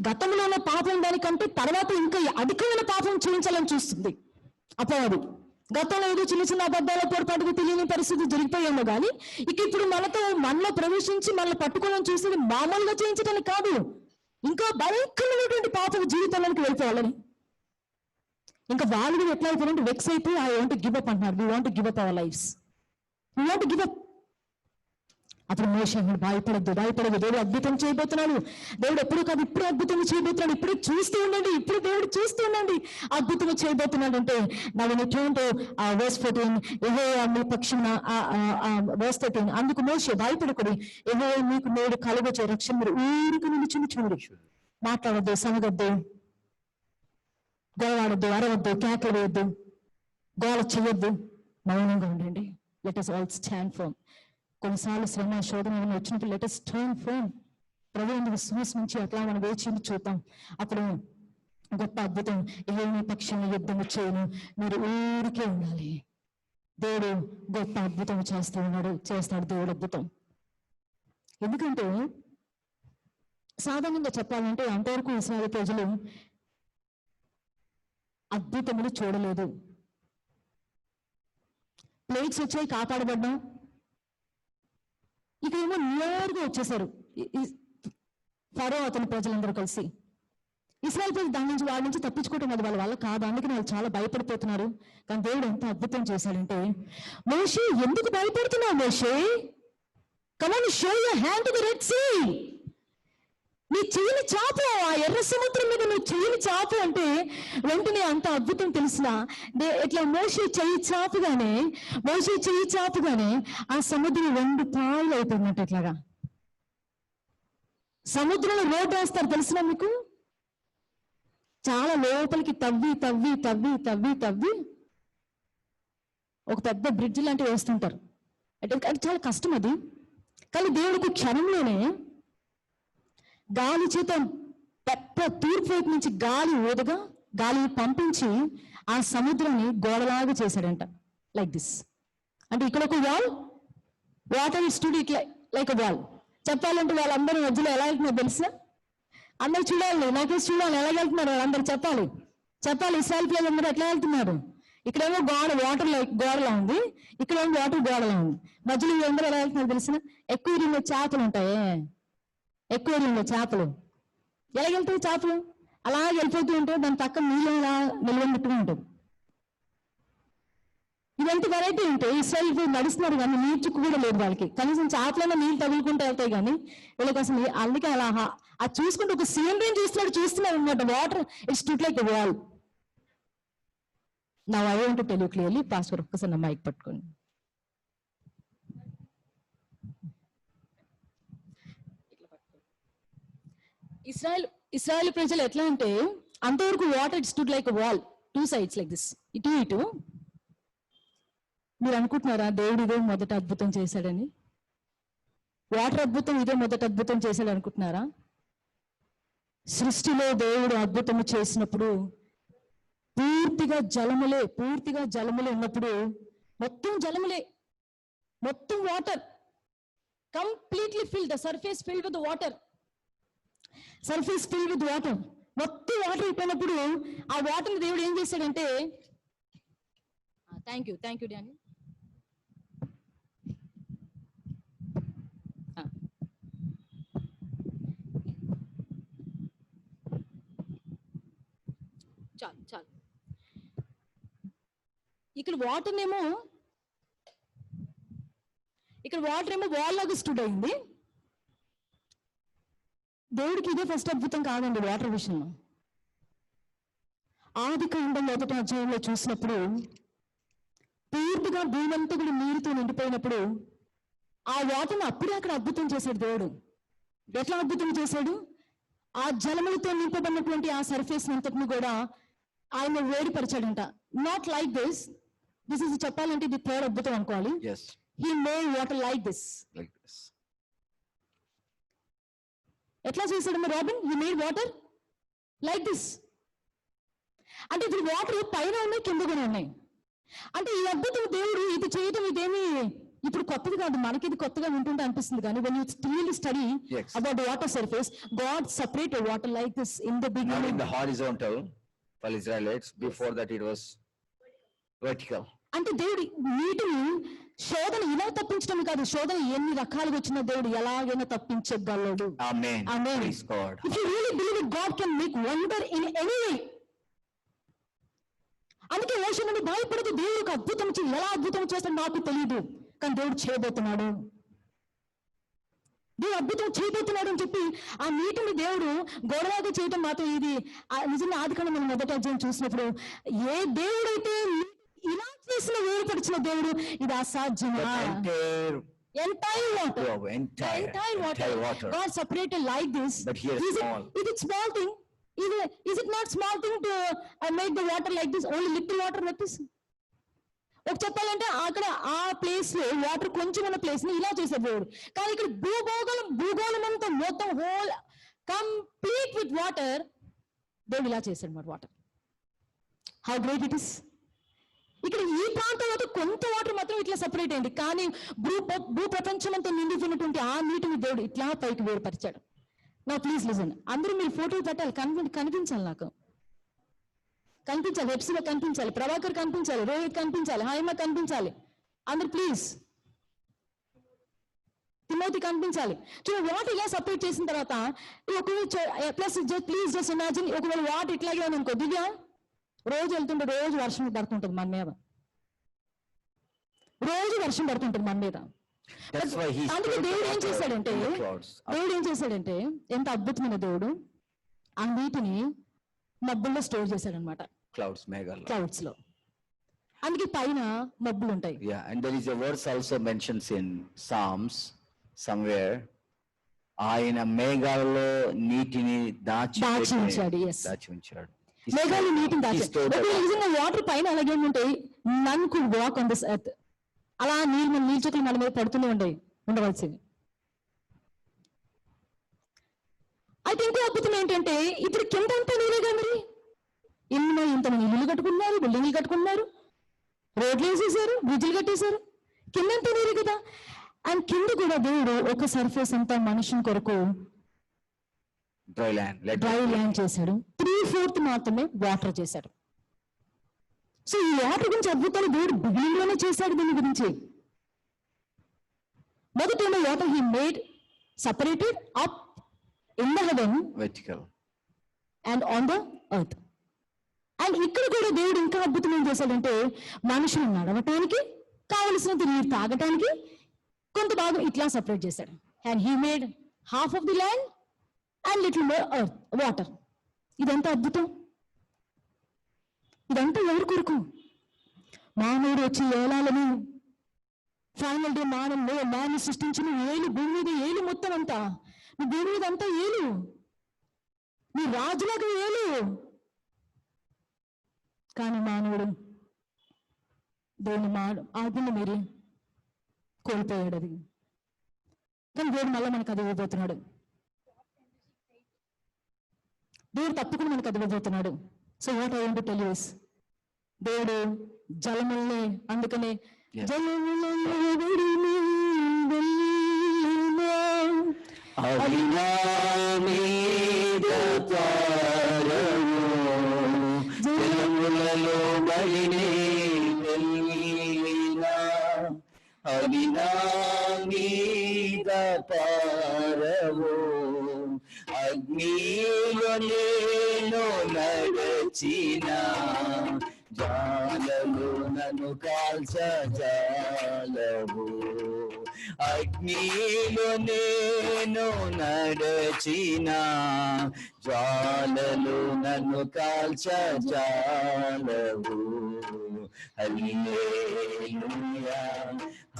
గతంలో ఉన్న పాపం దానికంటే తర్వాత ఇంకా అధికమైన పాపం చేయించాలని చూస్తుంది అపవాది. గతంలో ఏదో చిన్న అబద్ధాల పొరపాటుకు తెలియని పరిస్థితి జరిగిపోయామో కానీ ఇప్పుడు మనలో ప్రవేశించి మనల్ని పట్టుకోవాలని చూస్తుంది. మామూలుగా చేయించడానికి కాదు, ఇంకా భయంకరమైనటువంటి పాపం జీవితంలోకి వెళ్ళిపోవాలని. ఇంకా వాళ్ళు కూడా ఎట్లా అయిపోయారంటే వెక్స్ అయిపోయి ఐ వాంట్ గివ్ అప్ అంటున్నారు. We want give up our lives, we want give up. అప్పుడు మోషే భయపడద్దు, దేవుడు అద్భుతం చేయబోతున్నాడు. దేవుడు ఎప్పుడు కాదు ఇప్పుడే అద్భుతం చేయబోతున్నాడు. ఇప్పుడే చూస్తూ ఉండండి, ఇప్పుడు దేవుడు చూస్తూ ఉండండి అద్భుతం చేయబోతున్నాడు. అంటే verse 14, యెహోవా మీ పక్షమున verse 13, అందుకు మోషే భయపడకుడి, యెహోవా మీకు నేడు కలుగచే రక్షణ, మీరు ఊరికి నిలుచుండి మాట్లాడద్దు, సనగద్దు, గొడవాడద్దు, అరవద్దు, కేకలు వేయద్దు, గోల చేయొద్దు, మౌనంగా ఉండండి. Let us all stand firm. కొన్నిసార్లు శ్రమ, శోధన వచ్చినప్పుడు లెట్ us stand firm. ప్రభు ఎందుకు విశ్వాసం నుంచి అట్లా మనం వేచి చూద్దాం. అప్పుడు గొప్ప అద్భుతం, ఏమి పక్షాన్ని యుద్ధము చేయను, మీరు ఊరికే ఉండాలి. దేవుడు గొప్ప అద్భుతం చేస్తాడు దేవుడు అద్భుతం. ఎందుకంటే సాధారణంగా చెప్పాలంటే అంతవరకు ఇశ్రాయేలు ప్రజలు అద్భుతములు చూడలేదు. ప్లేగ్స్ వచ్చాయి, కాపాడబడ్డాం. ఇక్కడేమో నేరుగా వచ్చేసారు ఫరో అతని ప్రజలందరూ కలిసి. ఇశ్రాయేలు ప్రజలు దాని నుంచి వాళ్ళ నుంచి తప్పించుకోవటం అది వాళ్ళ కాదు, అందుకని వాళ్ళు చాలా భయపడిపోతున్నారు. కానీ దేవుడు ఎంత అద్భుతం చేశాడంటే, మోషే ఎందుకు భయపడుతున్నావు మోషే? Come on, show your hand to the Red Sea. నీ చెయ్యిని చాపు, ఆ ఎర్ర సముద్రం మీద నువ్వు చెయ్యిని చాపు అంటే వెంటనే అంత అద్భుతం తెలిసిన ఇట్లా మోషే చెయ్యి చాపుగానే ఆ సముద్రం 2 పాయలు అయిపోయిందంట. ఇట్లాగా సముద్రంలో రోడ్డు వేస్తారు తెలిసిన మీకు, చాలా లోపలికి తవ్వి ఒక పెద్ద బ్రిడ్జ్ లాంటివి వేస్తుంటారు. అంటే చాలా కష్టం అది. కానీ దేవుడికి క్షణంలోనే గాలి చేత పెద్ద తూర్పు వైపు నుంచి గాలి పంపించి ఆ సముద్రాన్ని గోడలాగా చేశాడంట. Like this. అంటే ఇక్కడ ఒక wall, water stood it like a wall. చెప్పాలంటే వాళ్ళందరూ మధ్యలో ఎలా వెళ్తున్నారు తెలుసా? అందరు చూడాలి, నాకే చూడాలి ఎలా వెళ్తున్నారు వాళ్ళందరూ. చెప్పాలి ఇశ్రాయేలు ప్రజలందరూ ఎట్లా వెళ్తున్నారు. ఇక్కడేమో గోడలా ఉంది, ఇక్కడేమో వాటర్ గోడలా ఉంది. మధ్యలో వీళ్ళందరూ ఎలా వెళ్తున్నారు తెలిసిన? ఎక్వేరియంలో చేపలు ఉంటాయే, ఎక్వేరియంలో చేపలు ఎలాగెళ్తాయి? చేపలు అలా వెళ్ళిపోతూ ఉంటే దాని పక్కన నీళ్ళు నిలవబెట్టుకుని ఉంటుంది. ఇదంతా వెరైటీ ఉంటాయి. ఇశ్రాయేలు నడుస్తున్నారు కానీ నీరు చుక్కు కూడా లేదు వాళ్ళకి. కనీసం చేపలైనా నీళ్ళు తగులుకుంటూ వెళ్తాయి కానీ వీళ్ళకి అసలు అందుకే అలా అది చూసుకుంటే ఒక సీనరీని చూస్తున్నారు అనమాట. Water it's stood like a wall. నా I want to tell you clearly. Pastor ఒక్కసారి నా మైక్ పట్టుకోండి. ఇశ్రాయేలు ప్రజలు ఎట్లా అంటే అంతవరకు water it stood like wall, 2 sides like this, ఇటు. మీరు అనుకుంటున్నారా దేవుడు ఇదే మొదట అద్భుతం చేశాడని? వాటర్ అద్భుతం ఇదే మొదట అద్భుతం చేశాడు అనుకుంటున్నారా? సృష్టిలో దేవుడు అద్భుతము చేసినప్పుడు పూర్తిగా జలములే ఉన్నప్పుడు, మొత్తం water completely field, the surface filled with water, మొత్తం వాటర్ అయిపోయినప్పుడు ఆ వాటర్ దేవుడు ఏం చేశాడంటే, థ్యాంక్ యూ డానీ. చాలు. ఇక్కడ వాటర్ ఏమో వాల్ లాగా స్టూడ్ అయింది. దేవుడికి ఇదే ఫస్ట్ అద్భుతం కాదండి వాటర్ విషయంలో. ఆదికాండం 1వ అధ్యాయంలో చూసినప్పుడు పూర్తిగా భూమంతా కూడా నీరుతో నిండిపోయినప్పుడు ఆ వాటర్ని అప్పుడే అక్కడ అద్భుతం చేశాడు దేవుడు. ఎట్లా అద్భుతం చేశాడు? ఆ జలములతో నింపబడినటువంటి ఆ సర్ఫేస్ అంతటిని కూడా ఆయన వేడిపరిచాడంట. నాట్ లైక్ దిస్ ఇస్ చెప్పాలంటే ఇది థర్డ్ అద్భుతం అనుకోవాలి. He made water like this. ఎట్లా చేశాడు robin? He made water like this. అంటే ఇప్పుడు వాటర్ పైన ఉన్నాయి, కింద కూడా ఉన్నాయి. అంటే ఈ అద్భుతం దేవుడు ఇది చేయడం ఇదేమి ఇప్పుడు కొత్తది కాదు, మనకి ఇది కొత్తగా వింటుంటే అనిపిస్తుంది. కానీ when you really study about the water surface, God separated water like this in the beginning. Not in the horizontal for Israelites, before that it was vertical. అంటే దేవుడు నీటిని శోధన ఇలా తప్పించడం కాదు, శోధన ఎన్ని రకాలుగా వచ్చిన దేవుడు ఎలాగైనా తప్పించగలడు. Amen. Amen. Praise God. If you really believe it, God can make wonder in any way. అందుకే ఓషన్ అని భయపడదు. దేవుడికి అద్భుతం ఎలా అద్భుతం చేస్తాడు నాకు తెలియదు, కానీ దేవుడు చేయబోతున్నాడు, దేవుడు అద్భుతం చేయబోతున్నాడు అని చెప్పి ఆ నీటిని దేవుడు గోడలాగా చేయడం మాత్రం ఇది నిజంగా ఆదికాండం మనం 1వ అధ్యాయం చూసినప్పుడు ఏ దేవుడైతే ఇలా చేసిన వేరుపరిచిన దేవుడు ఇది అసాధ్యమా? Entire water. God separated like this. But here is it small thing? Is it not small thing to make the water like this? Only little water like this. ఒక చెప్పాలంటే అక్కడ ఆ ప్లేస్ లో వాటర్ కొంచెం ఉన్న ప్లేస్ ని ఇలా చేశాడు దేవుడు. కానీ ఇక్కడ భూగోళం అంతా మొత్తం హోల్ కంప్లీట్ విత్ వాటర్ దేవుడు ఇలా చేశాడు మరి water. How great it is. ఇక్కడ ఈ ప్రాంతంలో కొంత వాటర్ మాత్రం ఇట్లా సపరేట్ అయింది, కానీ భూ ప్రపంచం అంతా నిండిపోయినటువంటి ఆ నీటిని దేవుడు ఇట్లా పైకి వేరుపరిచాడు. నా ప్లీజ్ లిజన్, అందరూ మీరు ఫోటోలు పెట్టాలి, కనిపించాలి, నాకు కనిపించాలి, వెబ్సీలో కనిపించాలి, ప్రభాకర్ కనిపించాలి, రోహిత్ కనిపించాలి, హైమ కనిపించాలి, అందరు ప్లీజ్, తిమోతి కనిపించాలి. చూడండి వాటర్ ఇలా సపరేట్ చేసిన తర్వాత ఒకవేళ ప్లస్ ప్లీజ్ జస్ట్ ఇమాజిన్ ఒకవేళ వాటర్ ఇట్లాగే అనుకో, దివ్య రోజు వెళ్తుంటే రోజు వర్షం పడుతుంటుంది మన మీద, మన మీద. అందుకే దేవుడు ఏం చేశాడంటే ఎంత అద్భుతమైన దేవుడు ఆ నీటిని మబ్బుల్లో స్టోర్ చేశాడనమాట, క్లౌడ్స్ లో. అందుకే పైన మబ్బులు ఉంటాయి. And there is a verse also mentions in Psalms somewhere, ఆయన మేఘాలలో నీటిని దాచి ఉంచాడు. మేఘాలు నీటిని దాచాడు. వాటర్ పైన అలాగే ఉంటాయి. None could walk on this earth. అలా నీళ్ళ మన మీద పడుతూనే ఉండవలసింది. అయితే ఇంకో అద్భుతం ఏంటంటే ఇప్పుడు కింద అంతా నీళ్ళేగా, మరి ఇంతమంది ఇల్లు కట్టుకున్నారు, బిల్డింగ్లు కట్టుకున్నారు, రోడ్లు వేసేసారు, బ్రిడ్జ్లు కట్టేశారు, కిందంతా నీరు కదా. అండ్ కింద కూడా దేవుడు ఒక సర్ఫేస్ అంతా మనుషుని కొరకు డ్రై ల్యాండ్ చేశాడు. 3/4 మాత్రమే వాటర్ చేశాడు. సో ఈ వాటర్ గురించి అద్భుతాలు దేవుడు బిగినింగ్ లోనే చేశాడు. దీని గురించి మొదటేమో water he made separated up in the heaven vertical and on the earth. And ఇక్కడ కూడా దేవుడు ఇంకా అద్భుతం ఏం చేశాడంటే మనుషులు నడవటానికి కావలసినంత నీరు తాగటానికి కొంత భాగం ఇట్లా సపరేట్ చేశాడు. And he made half of the land and little more earth water. ఇదంతా అద్భుతం. ఇదంతా ఎవరి కొరకు? మానవుడు వచ్చి ఏలాలని ఫైనల్ డే మానవుని సృష్టించిన ఏలు, భూమి మీద ఏలు మొత్తం అంతా, నీ భూమి మీద అంతా ఏలు, నీ రాజులాగా ఏలు, కానీ మానవుడు దేవుని ఆజ్ఞను మీరి కోల్పోయాడు అది. కానీ దేవుడు మళ్ళీ మనకు అది ఇవ్వబోతున్నాడు. దేవుడు తప్పకుండా మనకు అది ఇవ్వబోతున్నాడు. So what I want to tell you is, దేవుడు జలముల్ని, అందుకనే జలములలో వెడిని వెళ్ళినా అవినా మీద తారము, జలములలో బలిని వెళ్ళినా అవినా మీద పారవు, అగ్నిలో నేను నడచిన జాలలు నన్ను కాల్చజాలవు, అగ్నిలో నేను నడచిన జ్వాలలు నన్ను కాల్చజాలవు. హల్లెలూయా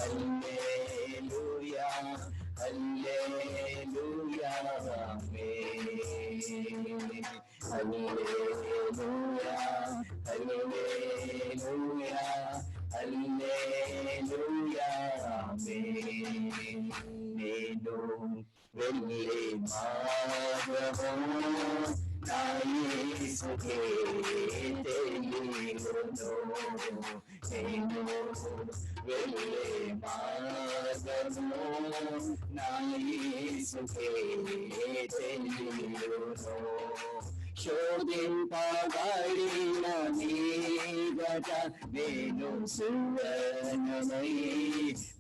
హల్లెలూయా హల్లెలూయా ఆమేన్. హల్లెలూయా హల్లెలూయా హల్లెలూయా ఆమేన్. నేను వెళ్ళే మార్గము నా యేసుకే తెలియును, నేను వెళ్ళే మార్గము నా యేసుకే తెలియును. శోధింపబడిన మీదట నేను సువర్ణమై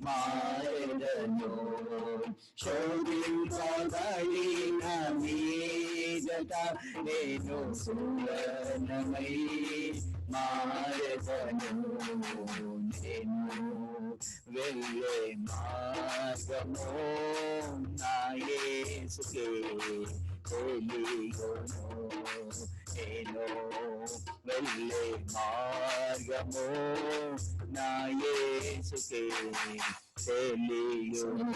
మారెదను, శోధింపబడిన మీదట నేను సువర్ణమై మారెదను. నేను వెళ్ళే మార్గము నా యేసుకే తెలియును, నేను వెళ్ళే మార్గము నా యేసుకే తెలియును.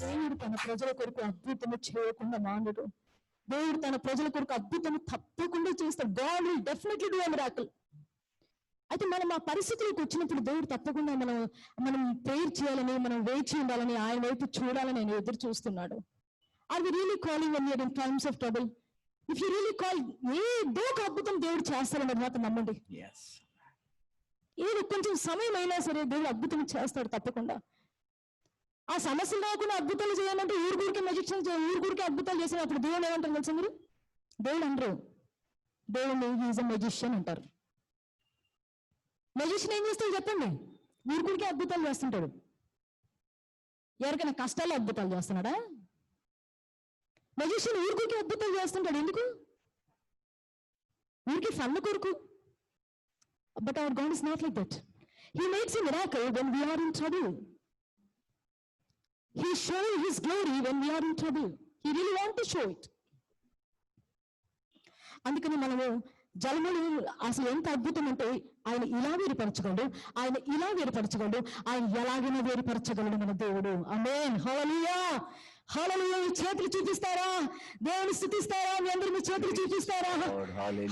దేవుడు తన ప్రజల కొరకు అద్భుతము చేయకుండా మానడు. దేవుడు తన ప్రజల కొరకు అద్భుతము తప్పకుండా చేస్తాడు. God will definitely do a miracle. అయితే మనం ఆ పరిస్థితులకు వచ్చినప్పుడు దేవుడు తప్పకుండా మనం ప్రేయర్ చేయాలని, మనం వేచి ఉండాలని, ఆయన వైపు చూడాలని ఆయన ఎదురు చూస్తున్నాడు. Are we really calling when we are in times of trouble? If you really call, ఏదో ఒక అద్భుతం దేవుడు చేస్తారని మాత్రం నమ్మండి. ఏదో కొంచెం సమయం అయినా సరే దేవుడు అద్భుతం చేస్తాడు తప్పకుండా. ఆ సమస్యలు రాకుండా అద్భుతాలు చేయాలంటే ఊరికే మెజిషియన్స్ ఊరికే అద్భుతాలు చేసినప్పుడు దేవుడు ఏమంటారు తెలుసా మీరు? దేవుడు అనరు, దేవుడు ఈజ్ అ మెజిషియన్ అంటారు. మెజిషియన్ ఏం చేస్తాడు చెప్పండి? ఊరికే అద్భుతాలు చేస్తుంటాడు. ఎవరికైనా కష్టాలు అద్భుతాలు చేస్తున్నాడా? మెజిషియన్ ఊరికే అద్భుతాలు చేస్తుంటాడు. ఎందుకు? ఊరికి ఫన్ కొరకు. But our God is not like that. He makes a miracle when we are in trouble. He shows his glory when we are in trouble. He really want to show it. అందుకని మనము జలములు అసలు ఎంత అద్భుతం అంటే ఆయన ఇలా వేరుపరచగలడు, ఆయన ఇలా వేరుపరచగలడు, ఆయన ఎలాగైనా వేరుపరచగలడు మన దేవుడు. ఆమేన్. హల్లెలూయా హల్లెలూయా. చేతులు చూపిస్తారా? దేవుని స్తుతిస్తారా? మీ అందరూ మీ చేతులు చూపిస్తారా?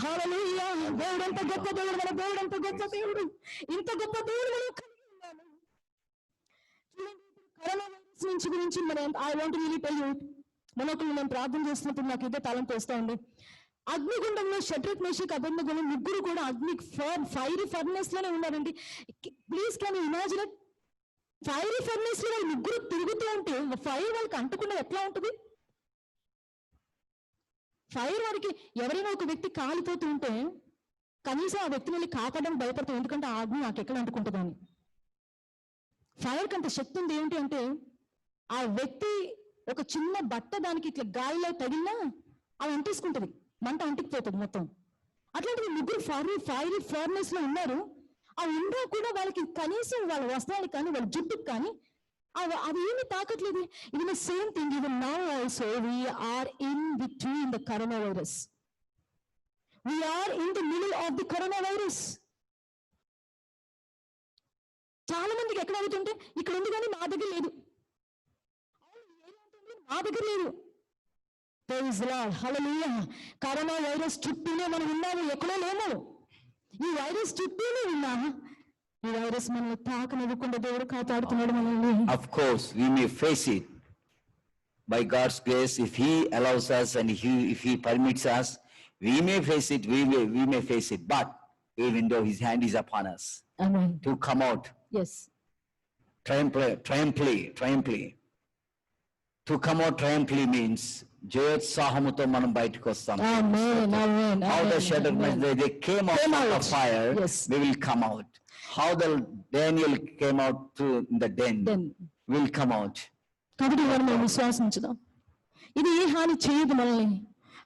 హల్లెలూయా. దేవుడు ఎంత గొప్ప దేవుడు, మన దేవుడు ఎంత గొప్ప దేవుడు, ఇంత గొప్ప దేవుడు మనం కలిగి ఉన్నాము. కరోనా వైరస్ నుంచి గురించి I want really tell you, మనొకరు నేను ప్రార్థన చేస్తున్నప్పుడు నాకు ఇదే తలంపు వస్తా ఉంది. అగ్నిగుండంలో షడ్రక్ మేషక్ అబేద్నెగోలు ముగ్గురు కూడా ఫైరీ ఫర్నెస్ లోనే ఉన్నారండి. Please can you imagine it? Fiery furnace లో వాళ్ళు ముగ్గురు తిరుగుతూ ఉంటే ఫైర్ వాళ్ళకి అంటకుండా ఎట్లా ఉంటుంది? ఫైర్ వారికి ఎవరైనా ఒక వ్యక్తి కాలిపోతూ ఉంటే కనీసం ఆ వ్యక్తిని వెళ్ళి కాపాడడం భయపడతాం, ఎందుకంటే ఆ అగ్ని నాకు ఎక్కడ అంటుకుంటుందని. ఫైర్ కంత శక్తి ఉంది. ఏంటి అంటే ఆ వ్యక్తి ఒక చిన్న బట్ట దానికి ఇట్లా గాలిలో తగిలినా అది అంటేసుకుంటుంది, మంట అంటుకుపోతుంది మొత్తం. అట్లాంటివి ముగ్గురు ఫైరీ ఫర్నెస్ లో ఉన్నారు. ఆ ఉండా కూడా వాళ్ళకి కనీసం వాళ్ళ వస్త్రాలకు కానీ వాళ్ళ జుట్టుకు కానీ అది ఏమి తాకట్లేదు. ఇది same thing even now also we are in between the corona virus. We are in the middle of the corona virus. చాలా మందికి ఎక్కడ అవుతుంటే ఇక్కడ ఉంది కానీ మా దగ్గర లేదు, మా దగ్గర లేదు. ప్రైజ్ లార్డ్ హల్లెలూయా. కరోనా వైరస్ చుట్టూనే మనం ఉన్నాము, ఎక్కడో లేము. ఈ వైరస్ చుట్టూనే ఉన్నా ఈ వైరస్ మనల్ని తాకనివ్వకుండా దేవుడు కాపాడుతున్నాడు మనల్ని. Of course, we may face it by God's grace. If He allows us and if He permits us, we may face it. We may face it. But even though His hand is upon us, Amen. to come out Yes. triumphantly. To come out triumphantly means జయోత్సాహముతో మనం బయటకు వస్తాం. Amen. Amen. How the Shadrach they came out of fire, Yes. we will come out. How the Daniel came out to the den, will come out. కాబట్టి మనం విశ్వాసించుదాం. ఇది ఏ హాని చేయదు మనల్ని.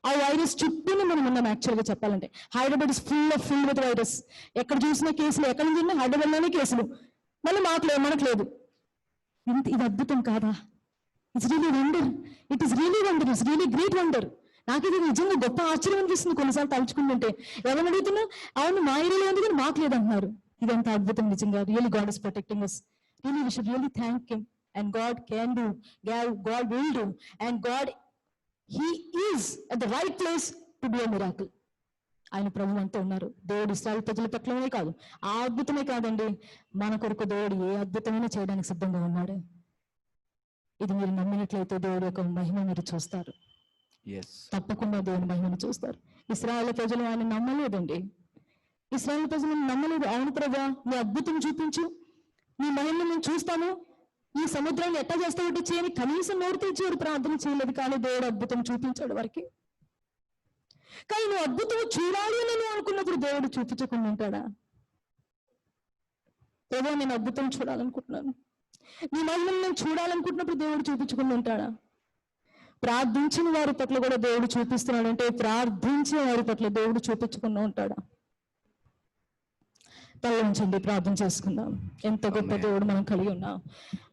ఆ వైరస్ చుట్టూనే మనం ఉన్నాం. యాక్చువల్గా చెప్పాలంటే Hyderabad is full with virus. ఎక్కడ చూసినా కేసులు, ఎక్కడ చూసినా హైదరాబాద్లోనే కేసులు. మళ్ళీ మనకు లేదు. ఇది అద్భుతం కాదా? It's really wonder. It is really wonder. It's really great wonder. నాకు ఇది నిజంగా గొప్ప ఆశ్చర్యం అనిపిస్తుంది కొన్నిసార్లు తలుచుకుంటుంటే. ఎవరిని అడుగుతున్నా అవును మా ఏరియాలో ఉంది కానీ మాకు లేదంటున్నారు. ఇదంతా అద్భుతం నిజంగా. Really God is protecting us. Really we should really thank him, and God can do, God will do, and God, he is at the right place to do a miracle. ఆయన ప్రభు అంతా ఉన్నారు. దేవుడు ఇశ్రాయేలు ప్రజల పట్లనే కాదు, ఆ అద్భుతమే కాదండి, మన కొరకు దేవుడు ఏ అద్భుతమైనా చేయడానికి సిద్ధంగా ఉన్నాడు. ఇది మీరు నమ్మినట్లయితే దేవుడు యొక్క మహిమ మీరు చూస్తారు. Yes. తప్పకుండా దేవుని మహిమను చూస్తారు. ఇశ్రాయేలు ప్రజలు ఆయన నమ్మలేదండి. ఇశ్రాయేలు ప్రజలు నమ్మలేదు. అవును ప్రభువా నీ అద్భుతం చూపించు, నీ మహిమను మేము చూస్తాము, ఈ సముద్రాన్ని ఎట్లా చేస్తావు చేయని కనీసం నోరు తెచ్చేవారు ప్రార్థన చేయలేదు. కానీ దేవుడు అద్భుతం చూపించాడు వారికి. కానీ నువ్వు అద్భుతం చూడాలి అని నువ్వు అనుకున్నప్పుడు దేవుడు చూపించకుండా ఉంటాడా? ఏదో నేను అద్భుతం చూడాలనుకుంటున్నాను, నీ మహిమను నేను చూడాలనుకుంటున్నప్పుడు దేవుడు చూపించకుండా ఉంటాడా? ప్రార్థించిన వారి పట్ల కూడా దేవుడు చూపిస్తున్నాడు అంటే ప్రార్థించిన వారి పట్ల దేవుడు చూపించకుండా ఉంటాడా? తల్లించండి, ప్రార్థన చేసుకుందాం. ఎంత గొప్ప దేవుడు మనం కలిగి ఉన్నాం.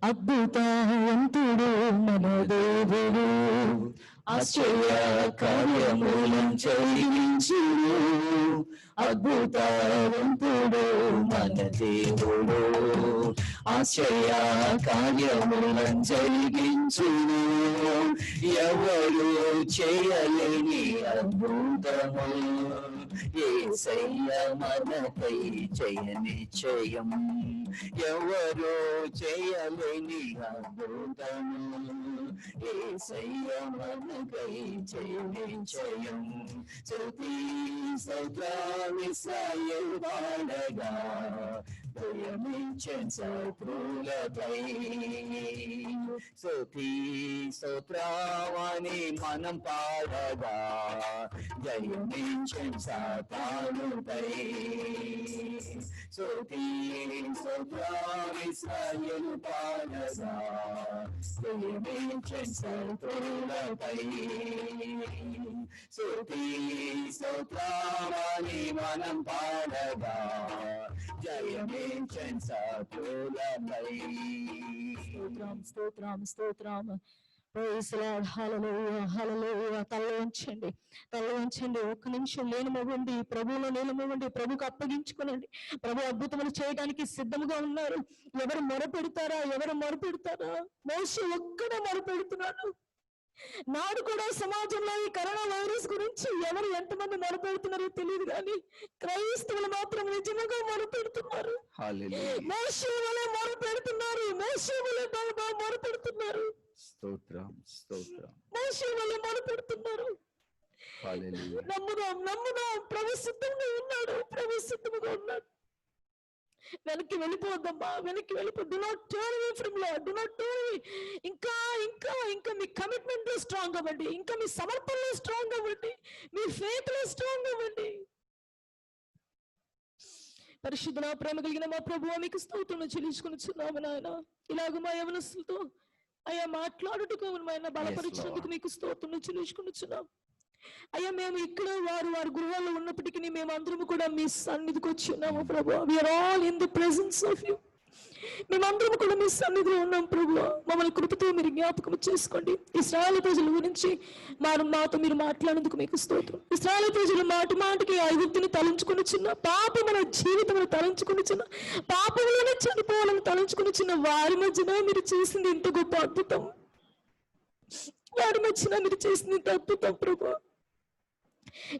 అద్భుతవంతుడు మన దేవుడు, ఆశ్చర్య కార్యములను జరిగించును. అద్భుతవంతుడు మన దేవుడు, ఆశ్చర్య కార్యములను జరిగించును. ఎవరు చేయలేని అద్భుతము యేసయ్య మనకై జయనిశ్చయం. ఎవరు చేయలేని అద్భుతము యేసయ్య మనకై జయనిశ్చయం. స్తుతి స్తోత్రాలిశ్రాయేలు పాడగా దయమించెను శత్రువులపై. స్తుతి స్తోత్రావని మనం పాడగా జయమించెను సాతానుపై. స్తుతి స్తోత్రాలిశ్రాయేలు పాడగా జయమించెను శత్రువులపై. స్తుతి స్తోత్రావని మనం పాడగా జయమించెను శత్రువులపై. స్తోత్రం స్తోత్రం స్తోత్రం. Praise lord. హల్లెలూయా హల్లెలూయా. తల వంచండి. ఒక్క నిమిషం లేనిమవ్వండి, ప్రభువులో నీలమవ్వండి, ప్రభుకు అప్పగించుకోనండి. ప్రభు అద్భుతములు చేయడానికి సిద్ధంగా ఉన్నారు. ఎవరు మొరపెడతారా? మోషే ఒక్కడే మొరపెడుతున్నాడు. నాడు కూడా సమాజంలో ఈ కరోనా వైరస్ గురించి ఎవరు ఎంతమంది మొరపెడుతున్నారో తెలియదు, కానీ క్రైస్తవులు మాత్రం నిజంగా మొరపెడుతున్నారు. మోషే వలె మొరపెడుతున్నారు. మోషే వలె మొరపెడుతున్నారు. నమ్ముదాం. ప్రభు సిద్ధంగా ఉన్నాడు. వెనక్కి వెళ్ళిపోద్దమ్మా, Do not turn away from Lord. Do not turn away. ఇంకా మీ కమిట్మెంట్ లో స్ట్రాంగ్ అవ్వండి. ఇంకా మీ సమర్పణలో స్ట్రాంగ్ అవ్వండి. మీ ఫెయిత్ లో స్ట్రాంగ్ అవ్వండి. పరిశుద్ధ ప్రేమ కలిగిన మా ప్రభువా మీకు స్తోత్రం చెల్లించుకొనిచున్నాము నాయన. ఇలాగ మా యవనస్తులతో అయ్యా మాట్లాడుటకు ఆయన బలపరిచినందుకు మీకు స్తోత్రం చెల్లించుకొనిచున్నాం. అయ్యా మేము ఇక్కడ వారు గృహాల్లో ఉన్నప్పటికీ మేము అందరం కూడా మీ సన్నిధికి వచ్చి ఉన్నాము ప్రభువా. We are all in the presence of you. మేమందరం కూడా మీ సన్నిధిలో ఉన్నాం ప్రభువా. మమ్మల్ని కృపతో మీరు జ్ఞాపకం చేసుకోండి. ఇశ్రాయేలు ప్రజల గురించి మాతో మీరు మాట్లాడేందుకు మీకు స్తోత్రం. ఇశ్రాయేలు ప్రజలు మాటికి ఐగుప్తుని తలంచుకుని చిన్న పాపముల జీవితమును తలంచుకుని చిన్న పాపములోనే చనిపోవాలని తలంచుకుని చిన్న వారి మధ్యన మీరు చేసింది ఇంత గొప్ప అద్భుతం. ప్రభువా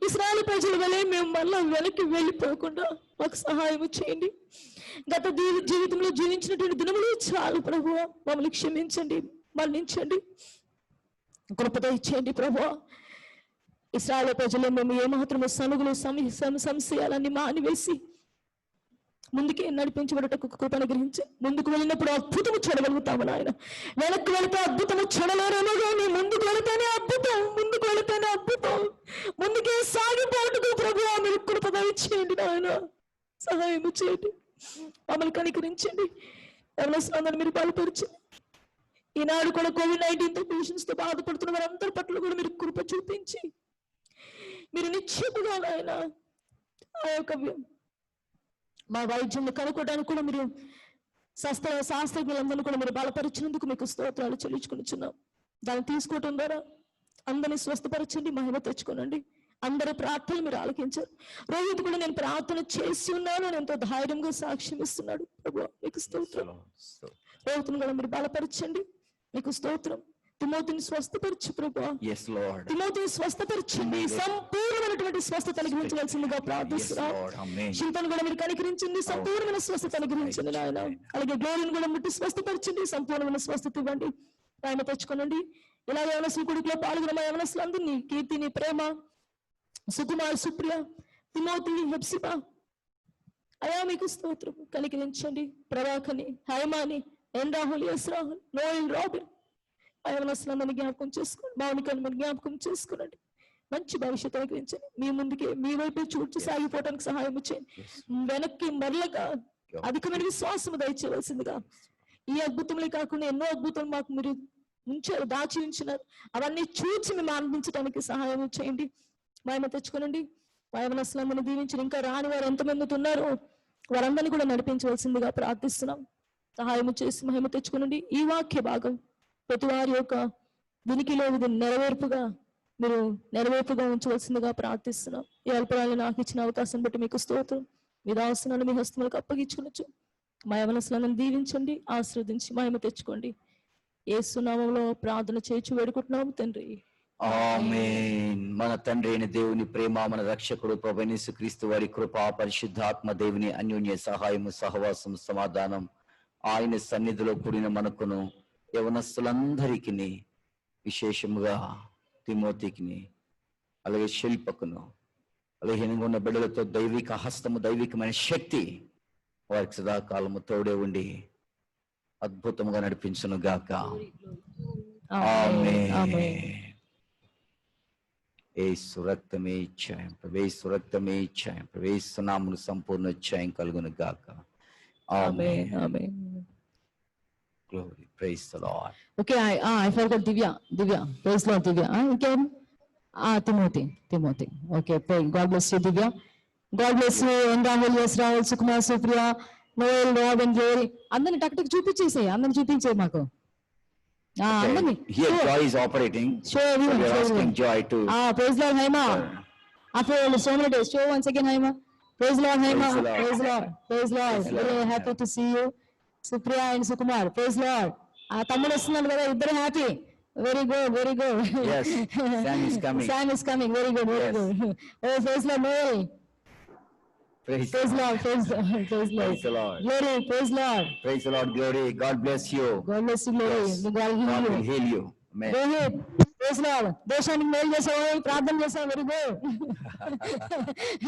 ఇశ్రాయేలు ప్రజల వలె మేము మళ్ళా వెనక్కి వెళ్ళిపోకుండా మాకు సహాయం చేయండి. గత జీవితంలో జీవించినటువంటి దినములు చాలు ప్రభువా, మమ్మల్ని క్షమించండి, మన్నించండి, కృపద ఇచ్చేయండి ప్రభువా. ఇశ్రాయేలు ప్రజలు మేము ఏమాత్రము సనుగులు సంశయాలన్నీ మానివేసి ముందుకే నడిపించబడటకు కృపను గ్రహించి ముందుకు వెళ్ళినప్పుడు అద్భుతము చూడగలుగుతాము నాయన. వెనక్కి వెళితే అద్భుతము చూడలేరేమో కానీ ముందుకు వెళితేనే అద్భుతం, ముందుకు వెళితేనే అద్భుతం. ముందుకే సాగిపోటుకు ప్రభువా మీరు కృప దయచేయండి నాయన, సహాయం చేయండి, మమ్మల్ని కనికరించండి. ఎవరిని మీరు బలపరిచండి. ఈనాడు కూడా COVID-19 పేషెంట్స్ తో బాధపడుతున్న వారందరి పట్ల కూడా మీరు కృప చూపించి మీరు నిశ్చయముగా నాయన ఆ యొక్క మా వైద్యులను కనుక్కోవడానికి కూడా మీరు శాస్త్రజ్ఞులందరినీ కూడా మీరు బలపరిచినందుకు మీకు స్తోత్రాలు చెల్లించుకునిచున్నాం. దాన్ని తీసుకోవటం ద్వారా అందరినీ స్వస్థపరచండి, మహిమ తెచ్చుకోనండి. అందరి ప్రార్థనలు మీరు ఆలకించారు. రోహిత్ కూడా నేను ప్రార్థన చేసి ఉన్నాను అని ఎంతో ధైర్యంగా సాక్ష్యం ఇస్తున్నాడు. ప్రభు మీకు స్తోత్రం. రోహిత్ను కూడా మీరు బలపరచండి, మీకు స్తోత్రం. తిమోతిని స్వస్థపరచు ప్రభు. తిమోతిని స్వస్థపరచండి, సంపూర్ణమైనటువంటి స్వస్థత అనుగ్రహించవలసిందిగా ప్రార్థిస్తున్నాం. శిల్పను కూడా మీరు కనికరించండి, సంపూర్ణమైన స్వస్థత అనుగ్రహించండి నాయన. అలాగే గ్లోరీని కూడా ముట్టి స్వస్థపరచండి, సంపూర్ణమైన స్వస్థత ఇవ్వండి, ఆయన తెచ్చుకోనండి. ఇలా యవనస్తుల కొడుకులో పాల్గొన్న మా యవనస్తులందరినీ కీర్తిని, ప్రేమ, సుకుమార్, సుప్రియ, తిమోతి, హెప్సిబా అయా మీకు స్తోత్రం. కనికరించండి. ప్రభాకర్ని, హైమాని, N Rahul, S Rahul, Noel, Robin యవనస్తులందరినీ జ్ఞాపకం చేసుకోండి. మౌనికని మీరు జ్ఞాపకం చేసుకోనండి. మంచి భవిష్యత్తు అనుగ్రహించండి. మీ ముందుకే మీ వైపు చూచి సాగిపోవడానికి సహాయం చేయండి. వెనక్కి మరలగా అధికమైన విశ్వాసము దయచేయవలసిందిగా. ఈ అద్భుతములే కాకుండా ఎన్నో అద్భుతాలు మాకు మీరు ఉంచారు, దాచి ఉంచినారు. అవన్నీ చూచి మేము ఆనందించడానికి సహాయం చేయండి, మహిమ తెచ్చుకోనండి. యవనస్తులందరినీ దీవించండి. ఇంకా రాని వారు ఎంతమంది ఉన్నారో వారందరినీ కూడా నడిపించవలసిందిగా ప్రార్థిస్తున్నాం. సహాయం చేసి మహిమ తెచ్చుకోనండి. ఈ వాక్య భాగం ప్రతి వారి యొక్క వినికిలో నెరవేర్పుగా ఉంచవలసిందిగా ప్రార్థిస్తున్నాం. ఈ అల్పరాలు నాకు ఇచ్చిన అవకాశం బట్టి మీకు స్తోత్రం. మీ దాసులను మీ హస్తములకు అప్పగించుకోవచ్చు. మా యవనస్తులను దీవించండి, ఆశీర్వదించి మహిమ తెచ్చుకోండి. యేసు నామములో ప్రార్థన చేయించి వేడుకుంటున్నాము తండ్రి, ఆమేన్. మన తండ్రి అయిన దేవుని ప్రేమ, మన రక్షకుడు ప్రభువైన యేసుక్రీస్తు వారి కృప, పరిశుద్ధాత్మ దేవుని అన్యోన్య సహాయము, సహవాసం, సమాధానం ఆయన సన్నిధిలో కూడిన మనకును యవనస్తులందరికీ, విశేషముగా తిమోతికిని, అలాగే శిల్పకును, అలాగే ఉన్న బిడ్డలతో దైవిక హస్తము, దైవికమైన శక్తి వారికి సదాకాలము తోడే ఉండి అద్భుతముగా నడిపించును గాక. ఆమేన్. యేసు రక్తమే ఇచ్చాయం, యేసు రక్తమే ఇచ్చాయం, యేసు నామమున సంపూర్ణ ఇచ్చాయం కలుగును గాక. ఆమేన్. ఆమేన్. Glory, praise the Lord. Okay, I forgot Divya. Praise Lord, Divya. Again, Timothy. Okay, pray. God bless you, Divya. God bless you. And Rahul, yes, Rahul, Sukumar, Supriya, Noel, Rob, and Glory. అందరిని టక్ చూపించేసాయి, అందరిని చూపించే మాకు. Here Joy is operating. Show everyone. We are asking Joy to. Praise Lord, Haima. After so many days, show once again, Haima. Praise Lord, Haima. Praise Lord. Praise Lord. Very happy to see you. Supriya and Sukumar, praise Lord. తమ్ముడు వస్తున్నాడు కదా, ఇద్దరు happy. Very good, very good. Yes, Sam is coming. Very good. Oh, praise Lord, Noel. Praise Lord. Praise the Lord. Glory, praise Lord. Praise the Lord, Glory. God bless you. God bless you, Glory. Yes. God will heal you. Amen. David, praise Lord. దేశానికి మేలు చేసావు, ప్రార్థన చేసావు. Very good.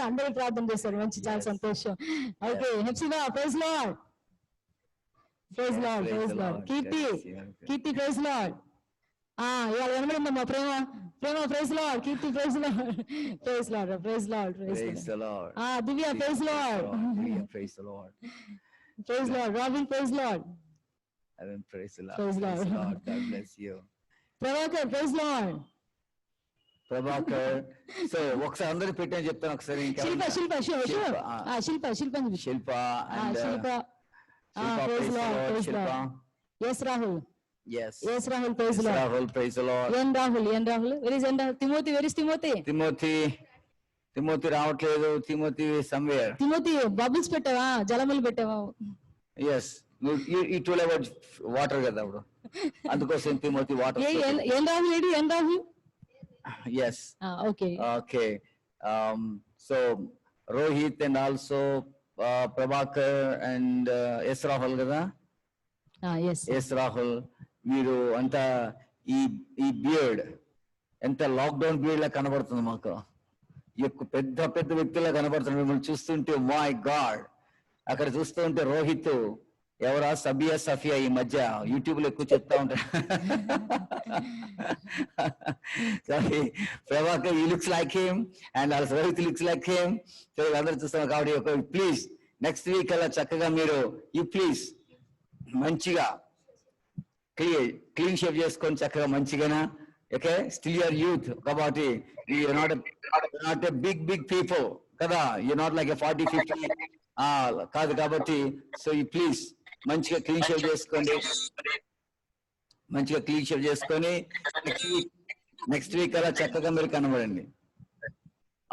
అందరూ ప్రార్థన చేశారు, మంచి, చాలా సంతోషం. Okay, Hepsiba, praise Lord. Praise Lord. కీర్తి, praise Lord. ఇవాళ వినబడిందమ్మా ప్రేమ, praise Lord. Keerthi, praise Lord. Praise Lord. Divya, praise Lord. Praise the Lord. Praise Lord. Robin, praise Lord. Praise the Lord. Praise Lord. God bless you. Prabhakar, praise Lord. Prabhakar. So ఒకసారి అందరూ పెట్టని చెప్తాను ఒకసారి. శిల్ప praise Lord. Yes, Rahul. Yes, Rahul, praise Lord. Praise the Lord. N Rahul. Where is Timothy? Where is Timothy? Timothy రావట్లేదు. Timothy somewhere. Timothy bubbles పెట్టావా, జలములు పెట్టావా? Yes, you told about water కదా అప్పుడు, అందుకోసం Timothy water. N Rahul. Yes. Okay. Okay. So Rohit and also Prabhakar and S. Rahul కదా? Yes. Yes Rahul, మీరు అంతా ఈ బియర్డ్ ఎంత లాక్డౌన్ బియర్డ్ లా కనబడుతుంది మాకు. ఎక్కువ పెద్ద పెద్ద వ్యక్తులా కనబడుతుంది మిమ్మల్ని చూస్తుంటే. మై గాడ్, అక్కడ చూస్తుంటే రోహిత్ ఎవరా సబియా సఫియా ఈ మధ్య యూట్యూబ్ లో ఎక్కువ చెప్తా ఉంటారు. ప్రభాకర్ ఈ looks like him and also Rohit looks like him. So అందరూ చూస్తాం కాబట్టి ప్లీజ్ నెక్స్ట్ వీక్ అలా చక్కగా మీరు ప్లీజ్ మంచిగా క్లీన్ షేవ్ చేసుకొని చక్కగా మంచిగానా. ఓకే, స్టిల్ యువర్ యూత్ కాబట్టి you not a big people కదా, యు నాట్ లైక్ ఎ 40-50 కాదు కాబట్టి. సో యూ ప్లీజ్ మంచిగా క్లీన్ షేవ్ చేసుకోండి, మంచిగా క్లీన్ షేవ్ చేసుకొని నెక్స్ట్ వీక్ అలా చక్కగా మీరు కనబడండి.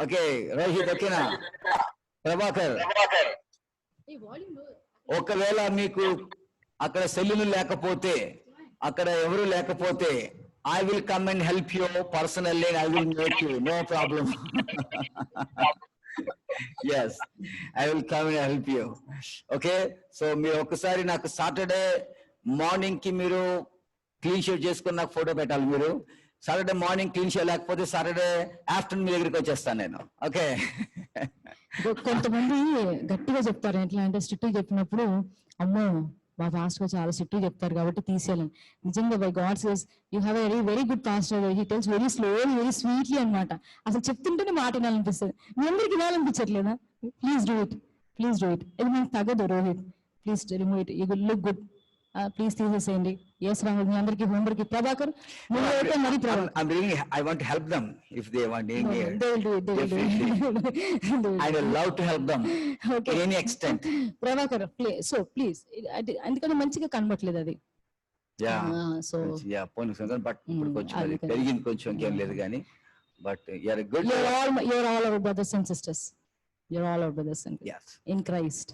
ఓకే రోహిత్, ఓకేనా? ప్రభాకర్, ఒకవేళ మీకు అక్కడ సెల్లులు లేకపోతే, అక్కడ ఎవరు లేకపోతే, I will come and help you personally and I will make you, no problem. Yes, I will come and help you. Okay, so మీరు ఒకసారి నాకు సాటర్డే మార్నింగ్ కి మీరు క్లీన్ షేవ్ చేసుకుని నాకు ఫోటో పెట్టాలి. మీరు సాటర్డే మార్నింగ్ క్లీన్ షేవ్ లేకపోతే సాటర్డే ఆఫ్టర్నూన్ మీ దగ్గరికి వచ్చేస్తాను నేను. ఓకే. కొంతమంది గట్టిగా చెప్తారు, ఎట్లా అంటే స్ట్రిక్ట్ చెప్పినప్పుడు అమ్మో మా పాస్టర్ చాలా స్ట్రిక్ట్ చెప్తారు కాబట్టి తీసేయాలని. నిజంగా by God says you have a very good pastor, he tells very slowly very sweetly అన్నమాట. అసలు చెప్తుంటేనే మాట వినాలనిపిస్తుంది. మీ అందరికి వినాలనిపించట్లేదా? Please do it, please do it. ఇది మీకు తగ్గదు Rohit, please remove it, you will look good. Please తీసేసేయండి. ఎస్ రాహుల్, మీ అందరికి హోంవర్క్. ప్రభాకర్ అయితే మరి I want to help them if they want. they will do it. I will love to help them. Okay. To any extent. Prabhakar please అందుకని మంచిగా కనబట్లేదు అది. So పోనీ but ఇప్పుడు కొంచెం అది పెరిగింది, కొంచెం ఇంకేం లేదు కానీ but you're good. You're all our brothers and sisters. You're all our brothers and sisters. Yes. In Christ.